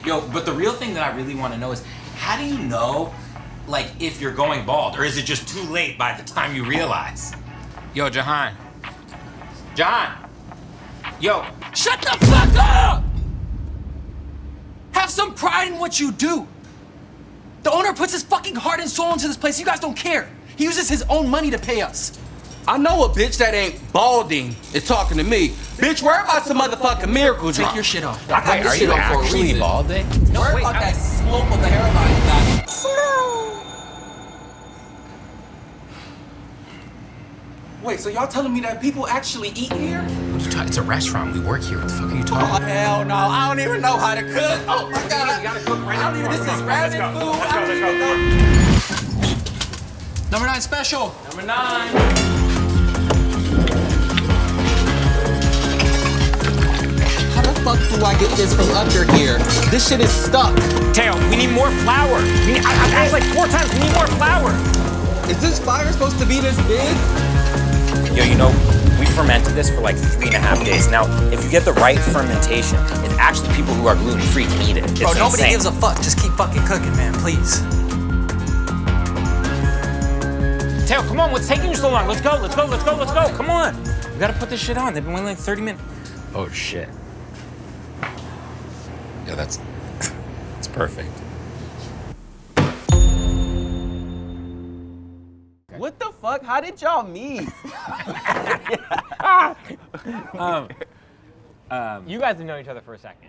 Yo, but the real thing that I really want to know is, how do you know, like, if you're going bald, or is it just too late by the time you realize? Yo, Jahaan. Yo, shut the fuck up! Have some pride in what you do. The owner puts his fucking heart and soul into this place. You guys don't care. He uses his own money to pay us. I know a bitch that ain't balding is talking to me. Bitch, worry about some motherfucking miracle drop. Take your shit off. I got this shit on for a reason. Balding? No, worry about that slope of the hairline. Wait, so y'all telling me that people actually eat here? It's a restaurant. We work here. What the fuck are you talking about? Oh, hell no. I don't even know how to cook. Oh, my God. You gotta cook right now. This is rabbit food. I don't even know. Number 9 special. Number 9. How the fuck do I get this from under here? This shit is stuck. Teo, we need more flour. I've asked like 4 times. We need more flour. Is this fire supposed to be this big? Yo, you know, we fermented this for like 3.5 days. Now, if you get the right fermentation, it's actually people who are gluten-free can eat it. It's Bro, nobody insane. gives a fuck. Just keep fucking cooking, man, please. Teo, come on, what's taking you so long? Let's go. Come on. We gotta put this shit on. They've been waiting like 30 minutes. Oh, shit. Yeah, that's perfect. What the fuck? How did y'all meet? You guys have known each other for a second.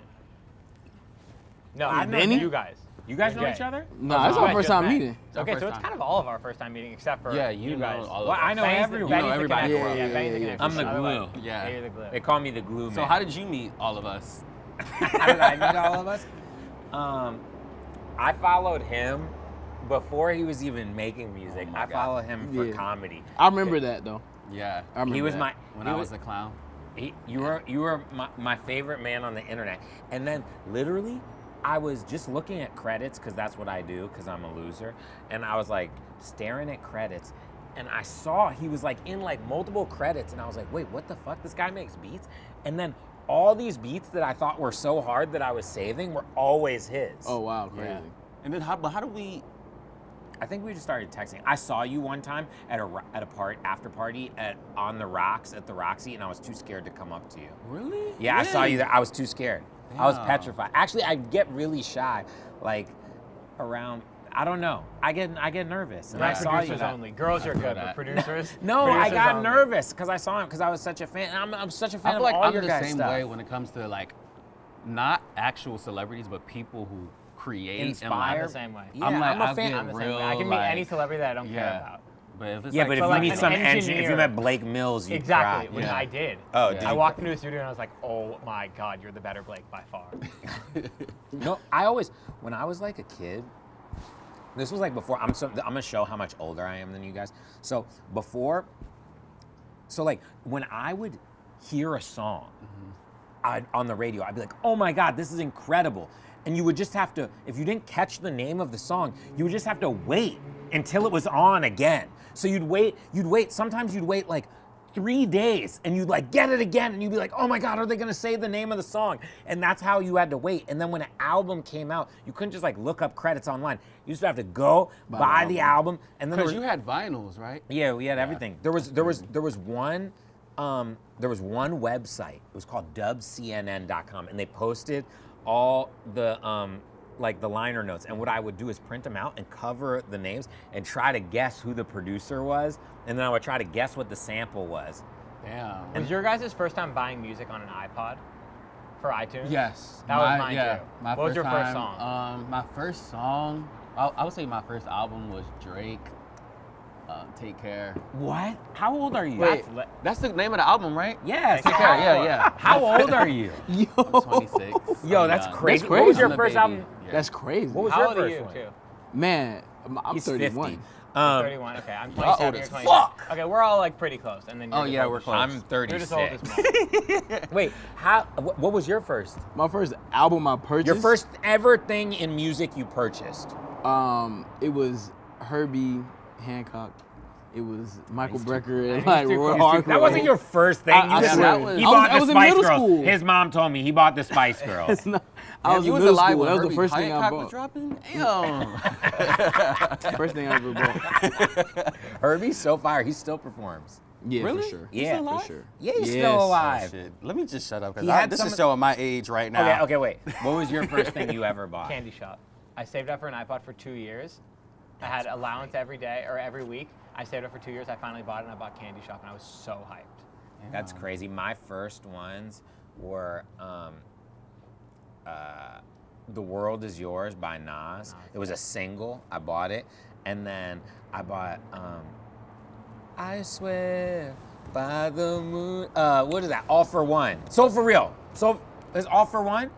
No, I've known you guys. You guys know each other? No, it's our first time meeting. Okay, so it's kind of all of our first time meeting, except for you guys. know all of Well, us. I know everyone. Benny's the everybody. connector. Yeah, Benny's the connector. I'm the glue. Otherwise, Yeah. you're the glue. They call me the glue man. So how did you meet all of us? How did I meet all of us? I followed him before he was even making music. I followed him for comedy. I remember that though. Yeah. I remember He was that. When I was a clown. You were my favorite man on the internet. And then literally, I was just looking at credits, because that's what I do, because I'm a loser. And I was like staring at credits, and I saw he was like in like multiple credits, and I was like, wait, what the fuck? This guy makes beats? And then all these beats that I thought were so hard that I was saving were always his. Oh wow, crazy. Yeah. And then how do we? I think we just started texting. I saw you one time at a after party on the rocks at the Roxy, and I was too scared to come up to you. Really? Yeah, I saw you there. I was too scared. I was Damn. petrified. Actually, I get really shy, like around. I don't know. I get nervous. And I Not saw you. producers only. Girls are good, but that. producers. No, I producers got only. nervous because I saw him, because I was such a fan. And I'm such a fan I feel of like all I'm your the guys' same stuff. way when it comes to like, not actual celebrities, but people who create Inspire. I'm and the same way. Yeah, I'm like, I'm a I fan. get I'm the same real, way. I can meet like, any celebrity that I don't care yeah. about. But if it's Yeah, like, but if so you like meet an some engineer, if engineer- you met Blake Mills, you'd Exactly, cry. which Yeah. I did. Oh, Yeah. did I you? walked into a studio and I was like, oh my God, you're the better Blake by far. No, when I was like a kid, this was like before, I'm gonna show how much older I am than you guys. So like when I would hear a song on the radio, I'd be like, oh my God, this is incredible. And you would just have to, if you didn't catch the name of the song, you would just have to wait until it was on again. So you'd wait, sometimes you'd wait like 3 days, and you'd like get it again, and you'd be like, oh my God, are they gonna say the name of the song? And that's how you had to wait. And then when an album came out, you couldn't just like look up credits online. You used to have to go buy the album, and then because you had vinyls, right? yeah, we had everything. There was one website. It was called dubcnn.com, and they posted all the like the liner notes. And what I would do is print them out and cover the names and try to guess who the producer was, and then I would try to guess what the sample was. Damn. Was your guys' first time buying music on an iPod for iTunes? Yes. That was mine yeah, too. My What was your first time, song? My first song, I would say my first album was Drake. Take Care. What? How old are you? Wait, that's the name of the album, right? Yes. Take Care. Yeah. How old are you? I'm 26. Yo, I'm that's young. crazy. That's What was crazy. your I'm a first baby. album? Yeah. That's crazy. What was How your old are first you one? too? Man, I'm He's 31. 50. 31. Okay, I'm 27. old You're as 27. fuck. Okay, we're all like pretty close, and then. You're Oh, just yeah, old we're as close. I'm fuck. You're just old 36. as fuck. Wait, what was your first? My first album I purchased. Your first ever thing in music you purchased? It was Herbie Hancock. It was Michael Brecker I and used like to- Roy I used to- Hargrove. That wasn't your first thing. I You just swear. that he was- bought I the was in Spice middle Girls. school. His mom told me he bought the Spice Girls. No, I was you in was middle alive school. when That was the Herbie first thing I Hancock was bought. dropping? Damn. First thing I ever bought. Herbie's so fire. He still performs. Yeah, Really? for sure. Yeah, alive? for sure. Yeah, he's Yes. still Oh, alive. shit. Let me just shut up He because had this some is of- showing my age right now. Okay, wait. What was your first thing you ever bought? Candy shop. I saved up for an iPod for 2 years. I had allowance every day or every week. I saved up for 2 years. I finally bought it and I bought Candy Shop and I was so hyped. That's crazy. My first ones were The World Is Yours by Nas. It was a single. I bought it. And then I bought I Swear by the Moon. What is that? All for One. So for real. So is All for One?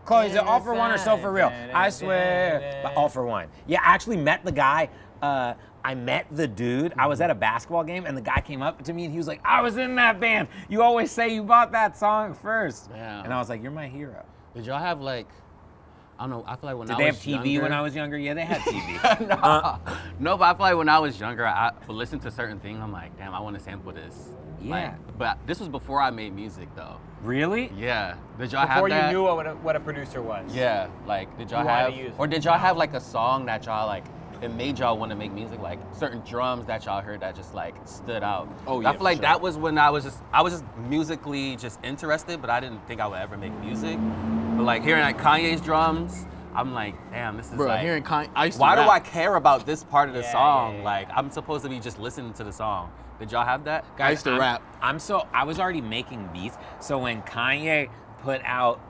Chloe, is it All for One or So for Real? I swear. All for One. Yeah, I actually met the guy. I met the dude. I was at a basketball game and the guy came up to me and he was like, I was in that band. You always say you bought that song first. Yeah. And I was like, you're my hero. Did y'all have like, I don't know, I feel like when Did I they was have TV younger, when I was younger? Yeah, they had TV. No, but I feel like when I was younger, I would listen to certain things. I'm like, damn, I want to sample this. Yeah. Like, but this was before I made music, though. Really? Yeah. Did y'all Before have that? you knew what a producer was. Yeah. Like, did y'all You wanted have, to use or it. did y'all have like a song that y'all like, it made y'all want to make music? Like certain drums that y'all heard that just like stood out. Oh, I yeah, feel for like sure. that was when I was just musically just interested, but I didn't think I would ever make music. But like hearing like Kanye's drums, I'm like, damn, this is Bro, like. hearing Kanye, I used to Why do rap. I care about this part of the Yeah, song? yeah, yeah. Like, I'm supposed to be just listening to the song. Did y'all have that? I used to rap. I was already making beats. So when Kanye put out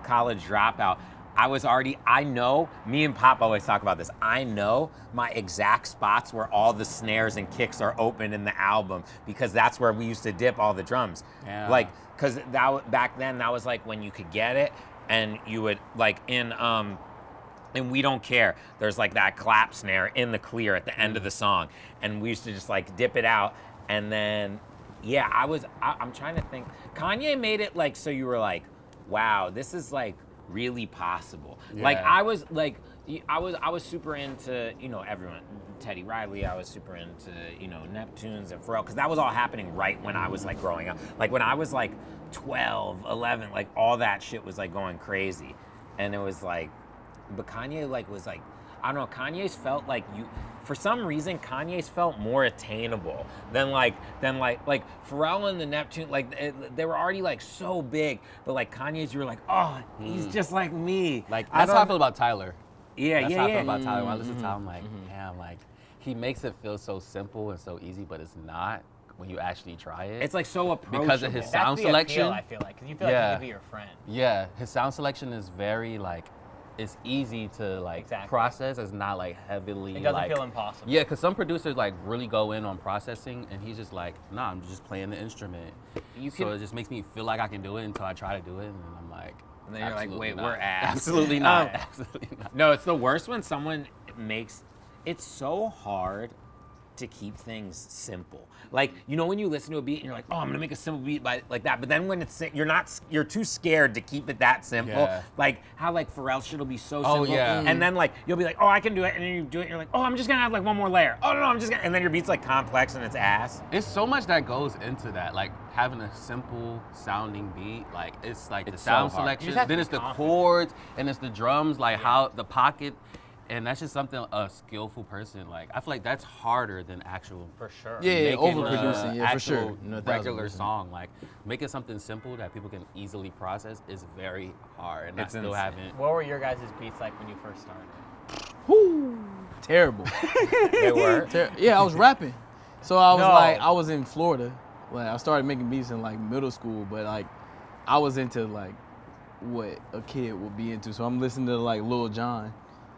College Dropout, I know, me and Pop always talk about this. I know my exact spots where all the snares and kicks are open in the album because that's where we used to dip all the drums. Yeah. Like, cause back then that was like when you could get it and you would like in We Don't Care, there's like that clap snare in the clear at the end of the song. And we used to just like dip it out. And then, yeah, I'm trying to think. Kanye made it like, so you were like, wow, this is like really possible. Like Yeah. I was super into, everyone, Teddy Riley, I was super into, Neptunes and Pharrell, because that was all happening right when I was like growing up. Like when I was like 12, 11, like all that shit was like going crazy. And it was like, but Kanye was like, I don't know, Kanye's felt like for some reason, Kanye's felt more attainable than Pharrell and the Neptune, they were already like so big, but like Kanye's, you were like, oh, he's just like me. Like, that's how I feel about Tyler. Yeah, That's yeah, how I yeah. feel about Tyler. When I listen to Tyler, I'm like, damn, like, he makes it feel so simple and so easy, but it's not when you actually try it. It's like so approachable. Because of his That's sound the selection. appeal, I feel like, because you feel like Yeah. he could be your friend. Yeah, his sound selection is very like, it's easy to like Exactly. process. It's not like heavily It doesn't like, feel impossible. Yeah, because some producers like really go in on processing, and he's just like, nah, I'm just playing the instrument. So it just makes me feel like I can do it until I try to do it, and then I'm like, And then you're like, absolutely wait, not. we're ass. Absolutely not. Absolutely not. No, it's the worst when someone it's so hard to keep things simple. Like, when you listen to a beat and you're like, oh, I'm gonna make a simple beat like that. But then when you're too scared to keep it that simple. Yeah. Like how like Pharrell shit will be so Oh, simple. yeah. And then like you'll be like, oh, I can do it. And then you do it and you're like, oh, I'm just gonna add like one more layer. Oh no, I'm just gonna, and then your beat's like complex and it's ass. It's so much that goes into that, like having a simple sounding beat. Like it's like It's the so sound hard. selection, You just have to then be it's the confident. chords, and it's the drums, like how the pocket, and that's just something a skillful person. Like I feel like that's harder than actual. For sure. Yeah, making overproducing, a yeah, for sure. actual No, 1,000%. regular song. Like making something simple that people can easily process is very hard, and It's I still insane. haven't. What were your guys' beats like when you first started? Whoo, terrible. They were. Yeah, I was rapping. So I was No. like, I was in Florida. Like I started making beats in like middle school, but like I was into like what a kid would be into. So I'm listening to like Lil Jon.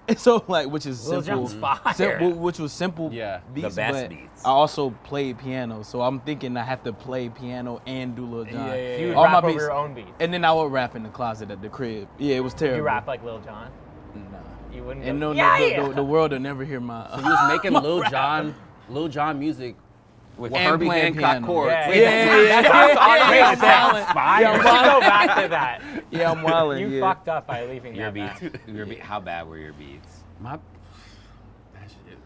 And so like, which is Lil simple, Jon's fire. which was simple Yeah, the beats, best but beats. I also played piano, so I'm thinking I have to play piano and do Lil Jon. You would All rap my over beats, your own beats. and then I would rap in the closet at the crib. Yeah, it was terrible. You rap like Lil Jon? Nah. You wouldn't And go, no, yeah! the world will never hear my. So you was making Lil Jon music with And Herbie playing Hancock piano. chords. Yeah, Wait, yeah, That's yeah, fire. yeah, We should go back to that. Yeah, I'm wildin'. You yeah. fucked up by leaving Your that beats. back. How bad were your beats? My that shit.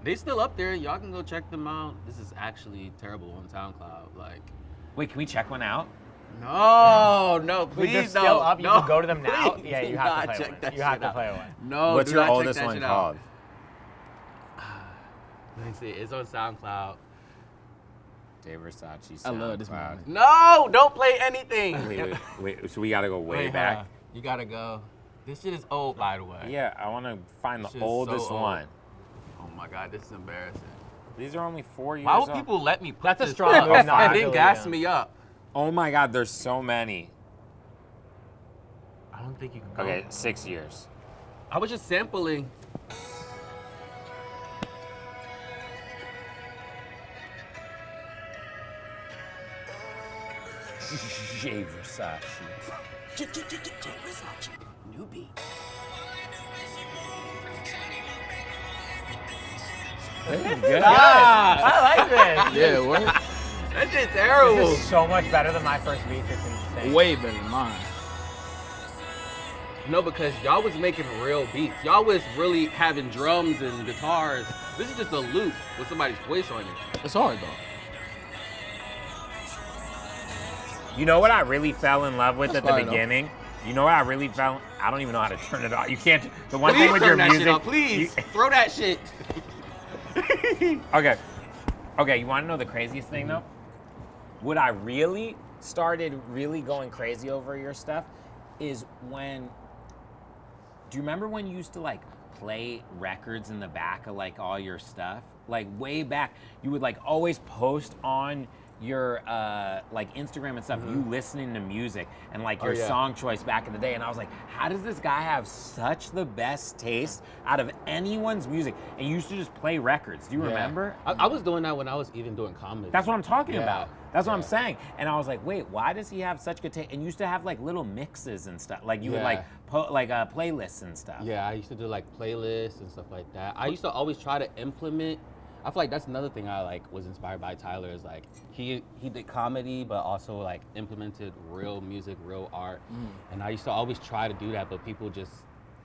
They still up there. Y'all can go check them out. This is actually terrible on SoundCloud. Like, Wait, can we check one out? no, Wait, they're please still no. up. You no, can go to them now. please Yeah, do you have not to play check one. that You have shit to out. play one. No, What's do your not check oldest that one shit out. called? Let me see. It's on SoundCloud. Jay Versace. I love this SoundCloud. moment. No, don't play anything. Wait. So we gotta go way Wait, back. You gotta go. This shit is old, by the way. Yeah, I want to find This the shit is so oldest old. one. Oh my God, this is embarrassing. These are only 4 years Why would old. people let me put That's a this strong up move not to and then delete gas them. me up? Oh my God, there's so many. I don't think you can go. Okay, 6 years. I was just sampling. Jay Versace. Jay Versace. New beat. Good. I like this. Yeah, what? That shit's terrible. This is so much better than my first beats. It's insane. Way better than mine. No, because y'all was making real beats. Y'all was really having drums and guitars. This is just a loop with somebody's voice on it. It's hard though. You know what I really fell in love with That's at the fine, though. beginning? You know what I really fell? I don't even know how to turn it off. You can't. The one Please thing with turn your that music. shit off, please. Throw that shit. Okay. Okay, you want to know the craziest thing though? What I really started really going crazy over your stuff is when. Do you remember when you used to like play records in the back of like all your stuff? Like way back, you would like always post on your like Instagram and stuff, you listening to music and like your yeah. song choice back in the day. And I was like, how does this guy have such the best taste out of anyone's music? And you used to just play records. Do you remember? I was doing that when I was even doing comedy. That's what I'm talking Yeah. about. That's what I'm saying. And I was like, wait, why does he have such good taste? And you used to have like little mixes and stuff. Like you would like playlists and stuff. Yeah, I used to do like playlists and stuff like that. I used to always try to implement. I feel like that's another thing I like was inspired by Tyler is like he did comedy but also like implemented real music, real art. And I used to always try to do that, but people just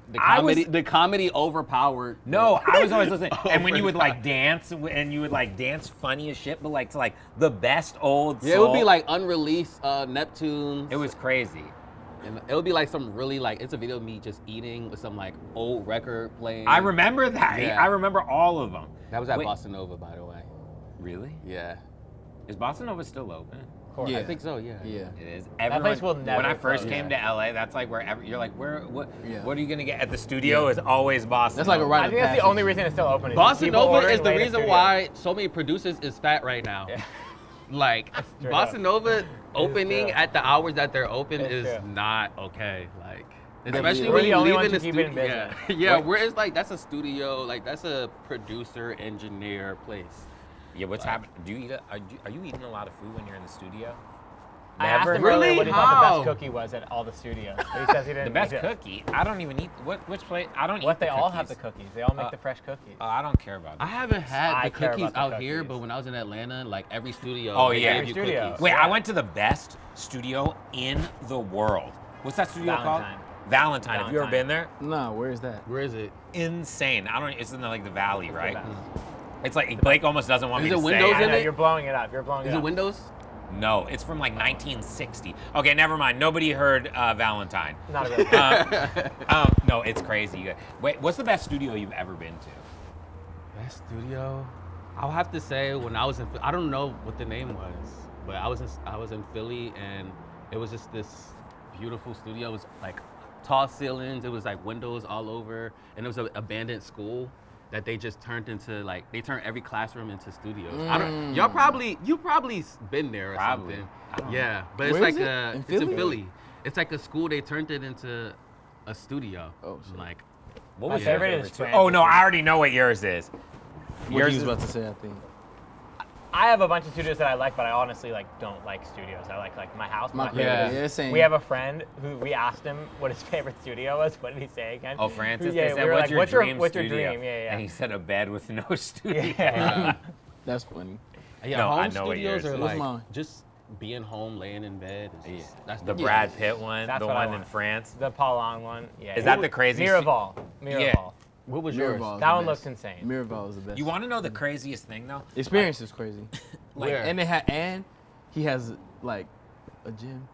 the comedy overpowered. No, I was always listening. And when you would like dance and you would like dance funny as shit, but like to like the best old Yeah, it would be soul. like unreleased Neptunes. It was crazy. And it would be like some really like it's a video of me just eating with some like old record playing. I remember that. Yeah. I remember all of them. That was at Wait, Bossa Nova, by the way. Really? Yeah. Is Bossa Nova still open? Yeah. I think so. Yeah. Yeah. It is. That place will When never I first close. came to LA, that's like wherever you're like, what Yeah. are you gonna get at the studio? Is always Bossa. That's like a Nova. rite I of think that's the passage. only reason it's still open. Is Bossa people Nova ordering is the late at reason studios. why so many producers is fat right now. Yeah. Like true. Bossa Nova opening true. at the hours that they're open It's is true. not okay. Like We're especially the when you only leave ones in the who keep it studio. in Yeah, business. yeah. Where it's like that's a studio, like that's a producer engineer place. Yeah, what's happening? Do you eat? Are you eating a lot of food when you're in the studio? I asked him Really? earlier what he thought the How? best cookie was at all the studios. But he says he didn't The best eat it. cookie? I don't even eat. Which place? I don't eat. What the they all have cookies. the cookies. They all make the fresh cookies. I don't care about I that. haven't had I the care cookies about the out here, cookies. but when I was in Atlanta, like every studio, Oh, they yeah. gave Every you studio. cookies. Wait, Yeah. I went to the best studio in the world. What's that studio Valentine. called? Valentine. Have you ever Valentine. been there? Nah, where is that? Where is it? Insane. I don't. It's in like the valley, right? best. It's like Blake almost doesn't want Is me it to windows say. I in know, it? you're blowing it up. You're blowing Is it it up. Windows? No, it's from like 1960. Okay, never mind. Nobody heard Valentine. Not a real No, it's crazy. Wait, what's the best studio you've ever been to? Best studio? I'll have to say when I was in, I don't know what the name was, but I was in Philly and it was just this beautiful studio. It was like tall ceilings. It was like windows all over, and it was an abandoned school that they just turned into like they turned every classroom into studios. You probably been there or Probably. something. Yeah, but it's Where like is it? it's In in Philly? Philly. It's like a school. They turned it into a studio. Oh, shit. Like What My was your favorite is favorite studio? France. Oh no, I already know what yours is. What Yours he was is- about to say, I think. I have a bunch of studios that I like, but I honestly like don't like studios. I like my house. My favorite favorite. is- Yeah, same. We have a friend who we asked him what his favorite studio was. What did he say again? Oh, Francis. Yeah, They said, we were what's like, your dream what's your studio? dream? Yeah, yeah. And he said a bed with no studio. Yeah. That's funny. yeah, No, home I know what studios yours are is. like mine? just being home, laying in bed. Is just, that's The the Brad Pitt one, That's the what I one in want. France. The Paul Long one. Yeah. Is that the craziest- Miraval. Yeah. What was yours? Miraval's That the one best. looks insane. Miraval is the best. You want to know the craziest thing though? Experience is crazy. Where? And he has like a gym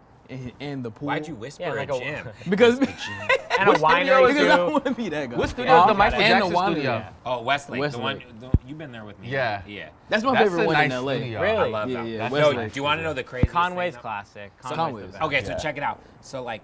and the pool. Why'd you whisper Yeah, like a a- gym? Because And a studio winery is because I too. want to be that guy. What studio is the Michael and Jackson the winery. studio? Yeah. Oh, Westlake. Westlake. You've been there with me. Yeah. Yeah. That's my That's favorite a one nice in LA. studio. Really? I love Yeah, that. yeah, That's Westlake. do you want to know the craziest Conway's thing? classic. Conway's Conway's the the best. Okay, so Yeah. check it out. So like,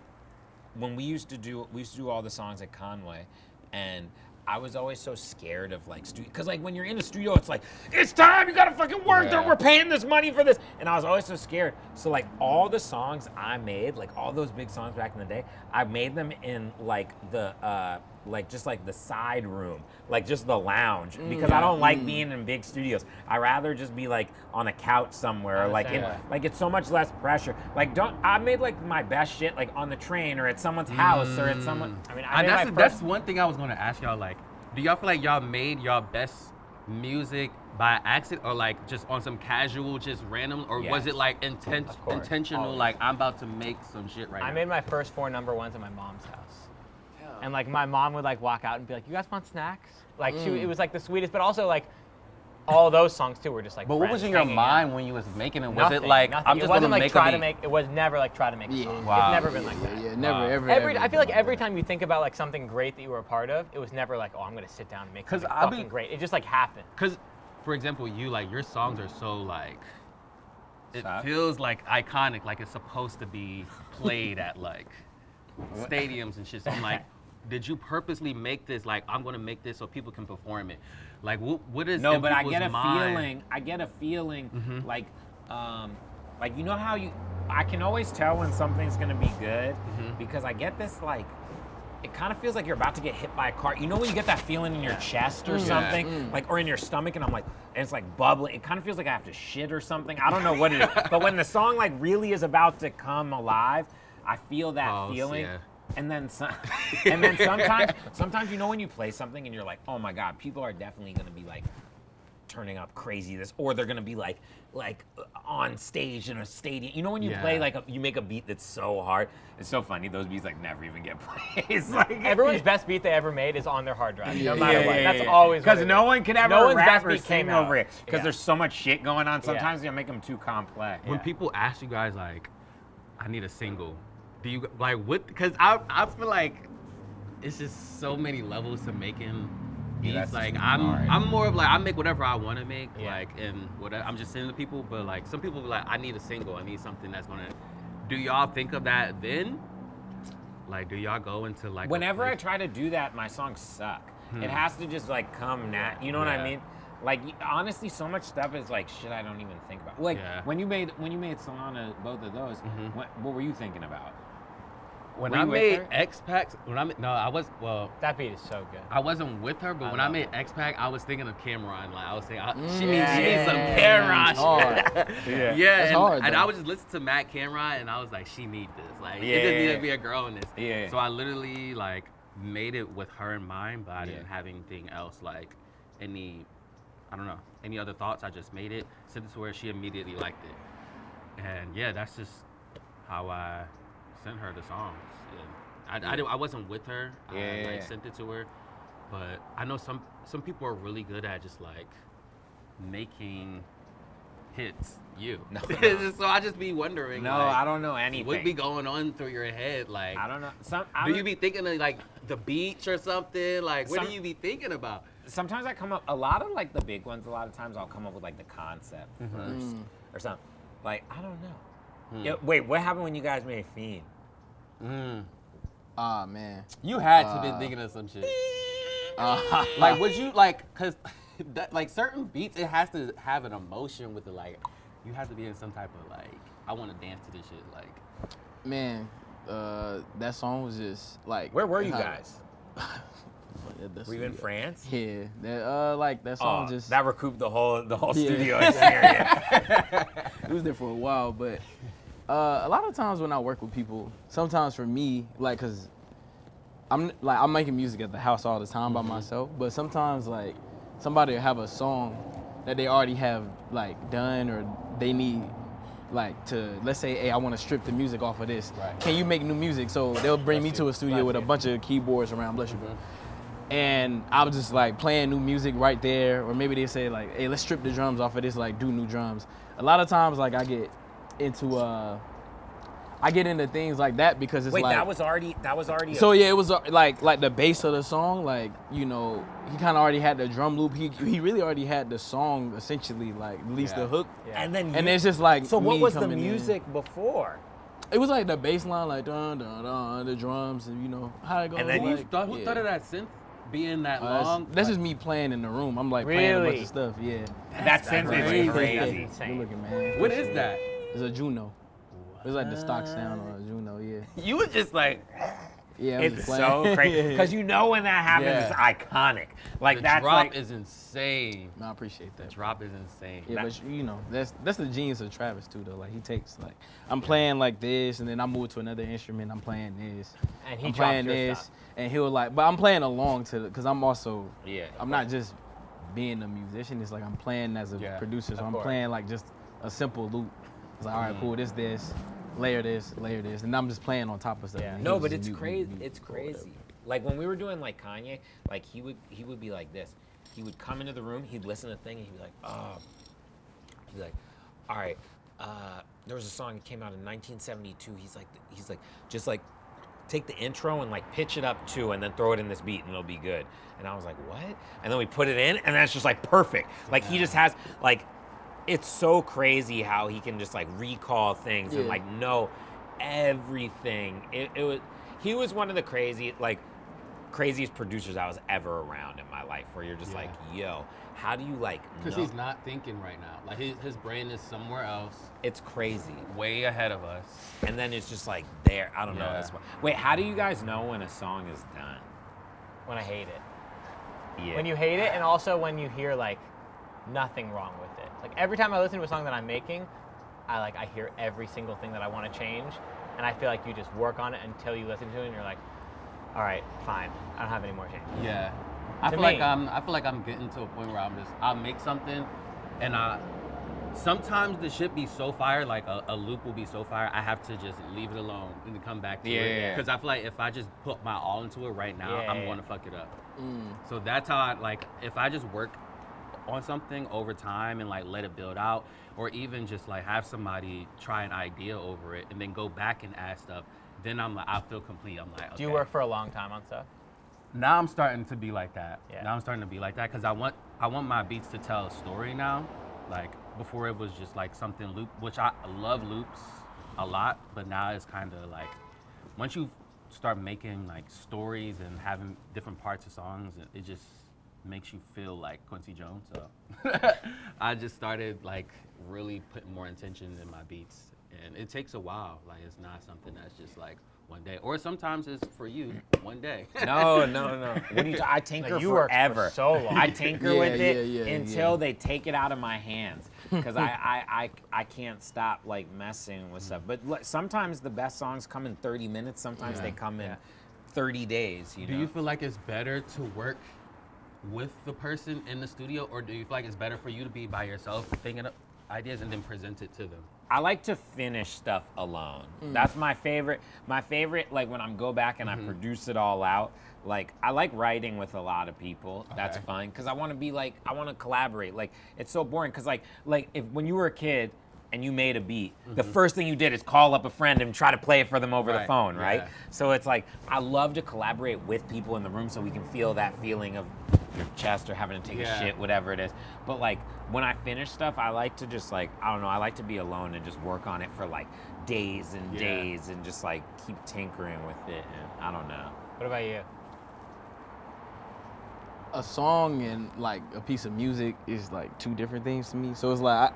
when we used to do all the songs at Conway, and I was always so scared of like studio, because like when you're in a studio, it's like it's time, you gotta fucking work. Yeah. We're paying this money for this, and I was always so scared. So like all the songs I made, like all those big songs back in the day, I made them in like the like just like the side room, like just the lounge, because I don't like being in big studios. I rather just be like on a couch somewhere, or like in, Yeah. like it's so much less pressure. Like I made like my best shit like on the train or at someone's house or at someone. I mean, I made my That's first. one thing I was gonna ask y'all. Like, do y'all feel like y'all made y'all best music by accident, or like just on some casual, just random, or was Yes. it like Of course. intentional? Always. Like, I'm about to make some shit right I now. made my first 4 number ones at my mom's house. And like my mom would like walk out and be like, "You guys want snacks?" Like it was like the sweetest, but also like all those songs too were just like. But what was friends in your hanging out. mind when you was making it? Was Nothing, it like nothing. I'm It just wasn't gonna like make try a to beat? make. It was never like try to make a Yeah. song. Wow. It's never been like that. Yeah, never, ever, Every, ever I feel like been every that. time you think about like something great that you were a part of, it was never like, oh, I'm gonna sit down and make 'Cause something I be- fucking great. It just like happened. Cause, for example, you like your songs are so like, it Stop. feels like iconic, like it's supposed to be played at like stadiums and shit. So I'm like, did you purposely make this? Like, I'm gonna make this so people can perform it. Like, what is No, in but I people's get a mind? feeling. I get a feeling like you know how I can always tell when something's gonna be good because I get this like. It kind of feels like you're about to get hit by a car. You know when you get that feeling in your chest or something, like, or in your stomach, and I'm like, and it's like bubbling. It kind of feels like I have to shit or something. I don't know what it is, but when the song like really is about to come alive, I feel that Pulse, feeling. yeah. And then sometimes you know when you play something and you're like, oh my god, people are definitely gonna be like turning up crazy this, or they're gonna be like on stage in a stadium. You know when you Yeah. play like you make a beat that's so hard. It's so funny. Those beats like never even get played. It's like Everyone's best beat they ever made is on their hard drive, no Yeah, matter yeah, what. yeah, That's always because what it no is. one can ever No one's rap best or beat sing came out. over it because Yeah. there's so much shit going on. Yeah. Sometimes you make them too complex. When people ask you guys like, I need a single, do you like what? Because I feel like it's just so many levels to making beats. that's Like hard. I'm more of like I make whatever I want to make, Yeah. like, and whatever I'm just sending to people. But like some people be like, I need a single, I need something that's gonna. Do y'all think of that then? Like, do y'all go into like? a Whenever I place- try to do that, my songs suck. It has to just like come you know what I Yeah. mean? Like honestly, so much stuff is like shit I don't even think about. Like Yeah. when you made Solana, both of those, what were you thinking about? When Were I you with made her? X Pack, That beat is so good. I wasn't with her, but I when I love made it. X Pack, I was thinking of Cameron. Like I was saying, she Yeah, needs some yeah, Cameron. It's hard. Yeah, That's and, hard, and though. I would just listen to Matt Cameron, and I was like, she need this. Like, Yeah, it just yeah, needed yeah. to be a girl in this. Yeah. So I literally like made it with her in mind, but I didn't Yeah. have anything else like any other thoughts. I just made it, sent it to her. She immediately liked it, and yeah, that's just how I sent her the songs. Yeah. I wasn't with her. I like sent it to her, but I know some people are really good at just like making hits. No. So I just be wondering. No, like, I don't know anything. what be going on through your head? Like, I don't know. do you be thinking of like the beach or something? Like, what do Some- you be thinking about? Sometimes I come up a lot of like the big ones. A lot of times I'll come up with like the concept first or something. Like I don't know. Yeah, wait, what happened when you guys made Fiend? Ah man. You had to be thinking of some shit. Like, would you like? Cause that, like certain beats, it has to have an emotion with it. Like, you have to be in some type of like, I want to dance to this shit. Like, Man, that song was just like. Where were you how- guys? Were you in France? Yeah, that song Oh, just. that recouped the whole Yeah. studio experience. It was there for a while, but a lot of times when I work with people, sometimes for me, like, cause I'm making music at the house all the time by myself, but sometimes like somebody will have a song that they already have like done, or they need like to, let's say, hey, I want to strip the music off of this. Right. Can you make new music? So they'll bring me to a studio with a bunch of keyboards around, bless you, bro. and I was just like playing new music right there, or maybe they say like, hey, let's strip the drums off of this, like do new drums. A lot of times like I get into things like that because it's Wait, like that was already. so yeah, it was like the bass of the song, like, you know, he kind of already had the drum loop. He really already had the song essentially, like at least the hook. Yeah. And it's just like So what me was the coming in. music before? It was like the bass line, like dun dun dun, the drums, and you know how it goes. And then Who you like, thought of that synth being that That's, long? that's just me playing in the room. I'm like playing a bunch Really? of stuff. Yeah. That synth crazy. is crazy. That's Good insane. looking, man. What is that? It's a Juno. It's like the stock sound on a Juno. Yeah. You was just like, Yeah. I was It's playing. so crazy Yeah. because you know when that happens, Yeah. it's iconic. Like the that's drop like is insane. No, I appreciate The that. drop is insane. Yeah, but you know, that's the genius of Travis too, though. Like he takes like I'm playing like this, and then I move to another instrument. I'm playing this, And he I'm drops playing your this, stuff. and he'll like, but I'm playing along to, because I'm also, Yeah. I'm not just being a musician. It's like I'm playing as a Yeah, producer, so of I'm course. playing like just a simple loop. It's like, all right, cool, this, layer this, and I'm just playing on top of stuff. Yeah. and No, he'll but just it's mute, crazy. mute, It's or whatever. crazy. Like when we were doing like Kanye, like he would be like this. He would come into the room, he'd listen to the thing, and he'd be like, he'd be like, all right, there was a song that came out in 1972. He's like, just like take the intro and like pitch it up too, and then throw it in this beat, and it'll be good. And I was like, what? And then we put it in, and then it's just like perfect. Like he just has like, it's so crazy how he can just like recall things and Yeah. like know everything. He was one of the craziest producers I was ever around in my life, where you're just Yeah. like, yo, how do you like Because know? he's not thinking right now. Like his brain is somewhere else, It's crazy. way ahead of us. And then it's just like there. I don't know. Yeah. Wait, how do you guys know when a song is done? When I hate it. Yeah. When you hate it, and also when you hear like nothing wrong with it. Like every time I listen to a song that I'm making, I hear every single thing that I want to change, and I feel like you just work on it until you listen to it, and you're like, all right, fine, I don't have any more change. Yeah. I To feel like me. I'm getting to a point where I'll make something, and sometimes the shit be so fire, like a loop will be so fire, I have to just leave it alone and then come back to it. Yeah. Because I feel like if I just put my all into it right now, Yeah, I'm yeah. going to fuck it up. So that's how I, like, if I just work on something over time and like let it build out, or even just like have somebody try an idea over it and then go back and add stuff, then I'm like, I feel complete. I'm like, okay. Do you work for a long time on stuff? Now I'm starting to be like that. Yeah. Now I'm starting to be like that because I want my beats to tell a story now. Like before it was just like something loop, which I love loops a lot, but now it's kind of like once you start making like stories and having different parts of songs, it just makes you feel like Quincy Jones. So I just started like really putting more intention in my beats, and it takes a while. Like it's not something that's just like one day, or sometimes it's for you one day. No. When I tinker Like, you worked for forever. so long. I tinker Yeah, with it yeah, until they take it out of my hands, because I can't stop like messing with stuff. But sometimes the best songs come in 30 minutes. Sometimes they come in 30 days. You Do know. you feel like it's better to work with the person in the studio, or do you feel like it's better for you to be by yourself thinking up ideas and then present it to them? I like to finish stuff alone. That's my favorite. My favorite, like when I go back and I produce it all out. Like I like writing with a lot of people. That's Okay. fun because I want to be like I want to collaborate. Like it's so boring because like if when you were a kid and you made a beat, the first thing you did is call up a friend and try to play it for them over the Right, phone, right? yeah. So it's like I love to collaborate with people in the room so we can feel that feeling of your chest or having to take a Yeah. shit, whatever it is. But like when I finish stuff, I like to just like I don't know, I like to be alone and just work on it for like days and Yeah. days and just like keep tinkering with it. And I don't know. What about you? A song and like a piece of music is like two different things to me. So it's like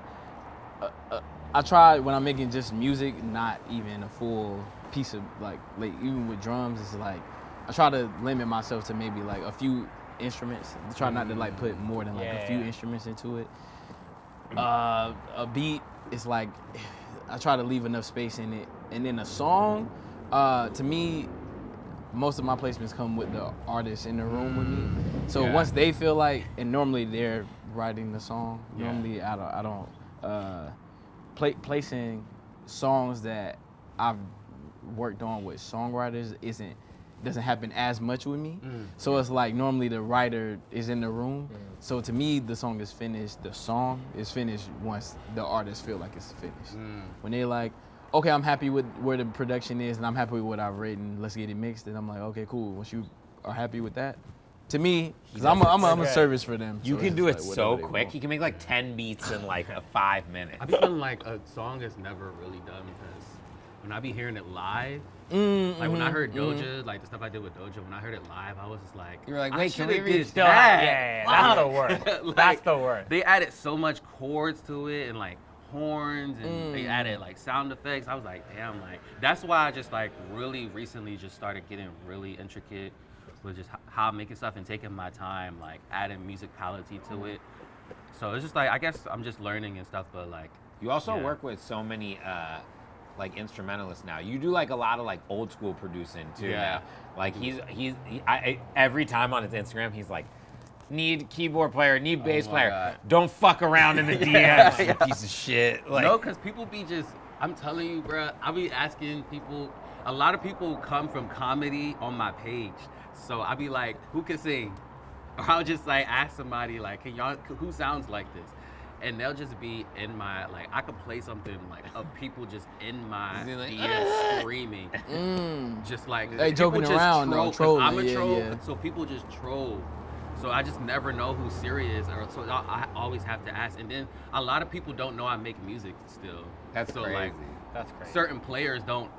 I try when I'm making just music, not even a full piece of like even with drums. It's like I try to limit myself to maybe like a few instruments. Try not to like put more than like a few Yeah. instruments into it. A beat is like I try to leave enough space in it, and then a song, to me, most of my placements come with the artist in the room with me. So Yeah. once they feel like, and normally they're writing the song. Yeah. Normally I don't placing songs that I've worked on with songwriters isn't doesn't happen as much with me. So it's like normally the writer is in the room. So to me, the song is finished. The song is finished once the artist feel like it's finished. When they like, okay, I'm happy with where the production is and I'm happy with what I've written. Let's get it mixed. And I'm like, okay, cool. Once you are happy with that, to me, because I'm a service for them. You so can it's do like it whatever so they quick. want. You can make like 10 beats in like 5 minutes. I be feeling like a song is never really done because when I be hearing it live, like when I heard Doja, like the stuff I did with Doja, when I heard it live, I was just like, You were like, I wait, can shoulda we read did Still, that. yeah, that's the worst. Like, That's the worst. They added so much chords to it and like horns and they added like sound effects. I was like, damn, like that's why I just like really recently just started getting really intricate with just how I'm making stuff and taking my time, like adding musicality to it. So it's just like, I guess I'm just learning and stuff, but like, You also Yeah. work with so many like instrumentalists now. You do like a lot of like old school producing too. Yeah. Now. Like every time on his Instagram he's like, need keyboard player, need bass my player. God. Don't fuck around in the DMs, you piece of shit. Like, no, because people be just, I'm telling you, bro, I be asking people, a lot of people come from comedy on my page. So I be like, who can sing? Or I'll just like ask somebody like, can y'all, who sounds like this? And they'll just be in my, like, I could play something like of people just in my Is he like, DM screaming. Just like, They people joking just around, though, 'cause trolling, I'm a yeah, troll, yeah. so people just troll. So I just never know who's serious, or so I always have to ask. And then a lot of people don't know I make music still. That's so crazy. like That's crazy. certain players don't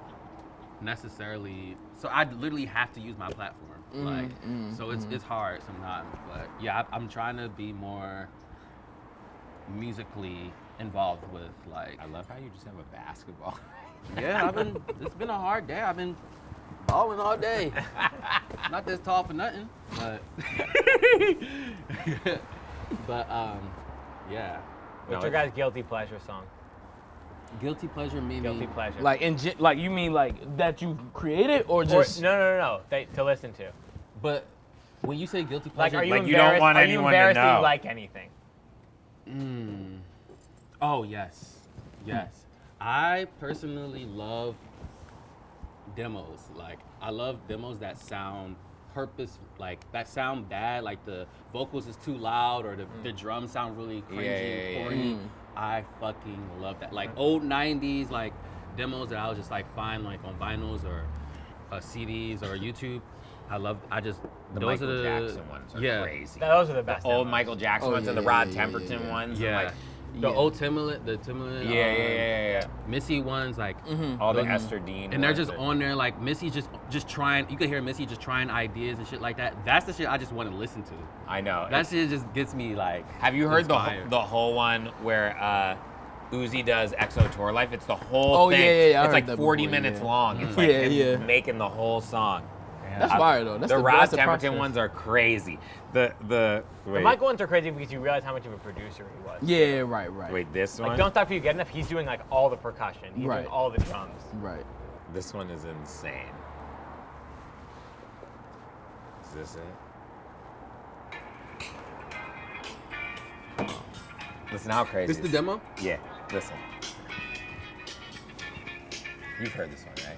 necessarily. So I literally have to use my platform. Like so it's hard sometimes, but yeah, I'm trying to be more musically involved with like. I love how you just have a basketball. Yeah, it's been a hard day. I've been balling all day. Not this tall for nothing, but but yeah. What's your guys' guilty pleasure song? Guilty pleasure meaning Guilty pleasure. Like like you mean like that you created or or, just no. To listen to. But when you say guilty Like, pleasure, are you Like, you don't embarrassed? want are you anyone to embarrassed that know. you like anything? Oh yes. I personally love demos. Like I love demos that sound that sound bad, like the vocals is too loud or the drums sound really cringy and corny. I fucking love that. Like old 90s like demos that I'll just like find like on vinyls or CDs or YouTube. The those Michael are the Jackson ones are crazy. Those are the best. Old demos. Michael Jackson Oh, ones and the yeah, Rod yeah, Temperton yeah. ones. Yeah. And like, The old Timbaland, yeah. Missy ones, like All the Esther Dean and they're ones just are- on there like Missy just trying. You can hear Missy just trying ideas and shit like that. That's the shit I just want to listen to. I know. That shit just gets me like. Have you heard inspired. the whole one where Uzi does EXO Tour Life? It's the whole Oh, thing. yeah, I It's heard like that 40 before, minutes yeah. long. It's like Yeah, him yeah. making the whole song. That's fire though. That's the Rod that's the Temperton process. ones are crazy. The Wait, Michael ones are crazy because you realize how much of a producer he was. Yeah, right. wait, this one? Like, Don't Stop Till You Get Enough, he's doing like all the percussion. He's Right. doing all the drums. Right. This one is insane. Is this it? Listen how crazy This the demo? Yeah, listen. You've heard this one, right?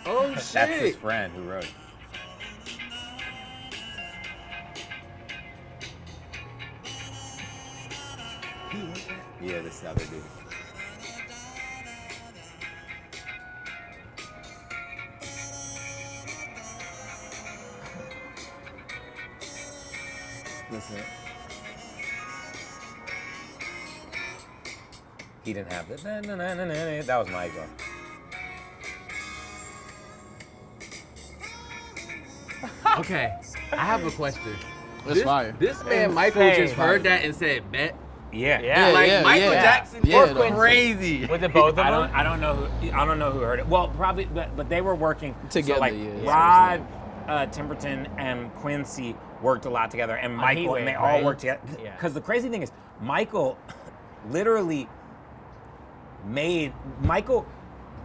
Oh shit! That's his friend who wrote it. Yeah, this other dude. Listen. He didn't have that. That was Michael. Okay, I have a question. That's fire. This man Michael Insane. just heard that and said, "Bet." Yeah. Yeah. Like Michael yeah. Jackson Yeah, or though. crazy. Was it both of them? I don't know who heard it. Well, probably, but they were working Together, So like yeah. Rod, Timberton, and Quincy worked a lot together, and Michael, Heat and they Wave, all right? worked together. Yeah. Because the crazy thing is, Michael literally Michael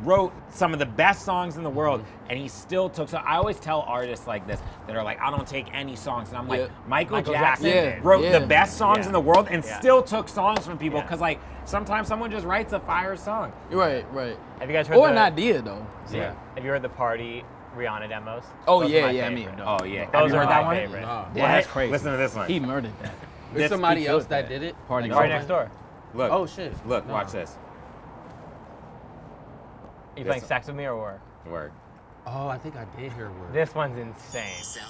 wrote some of the best songs in the world, and he still took. So I always tell artists like this: that are like, I don't take any songs. And I'm like, Yeah. Michael Michael Jackson Jackson wrote Yeah. the best songs Yeah. in the world and Yeah. still took songs from people Yeah. because like sometimes someone just writes a fire song. Right. Have you guys heard Or the, an idea though. Yeah. Have you heard the Party Rihanna demos? Oh Those are yeah, my yeah. I mean, favorite. no. Oh yeah. Have Those you are heard that my one? favorite. Nah. Yeah, that's crazy. Listen to this one. He murdered that. There's This- somebody he else killed that that. did it. Party Like, Party Girl. Next Door. Look. Oh shit. Look, No. watch this. You This playing one. Sex with Me or Work? Word. Oh, I think I did hear word. This one's insane. So,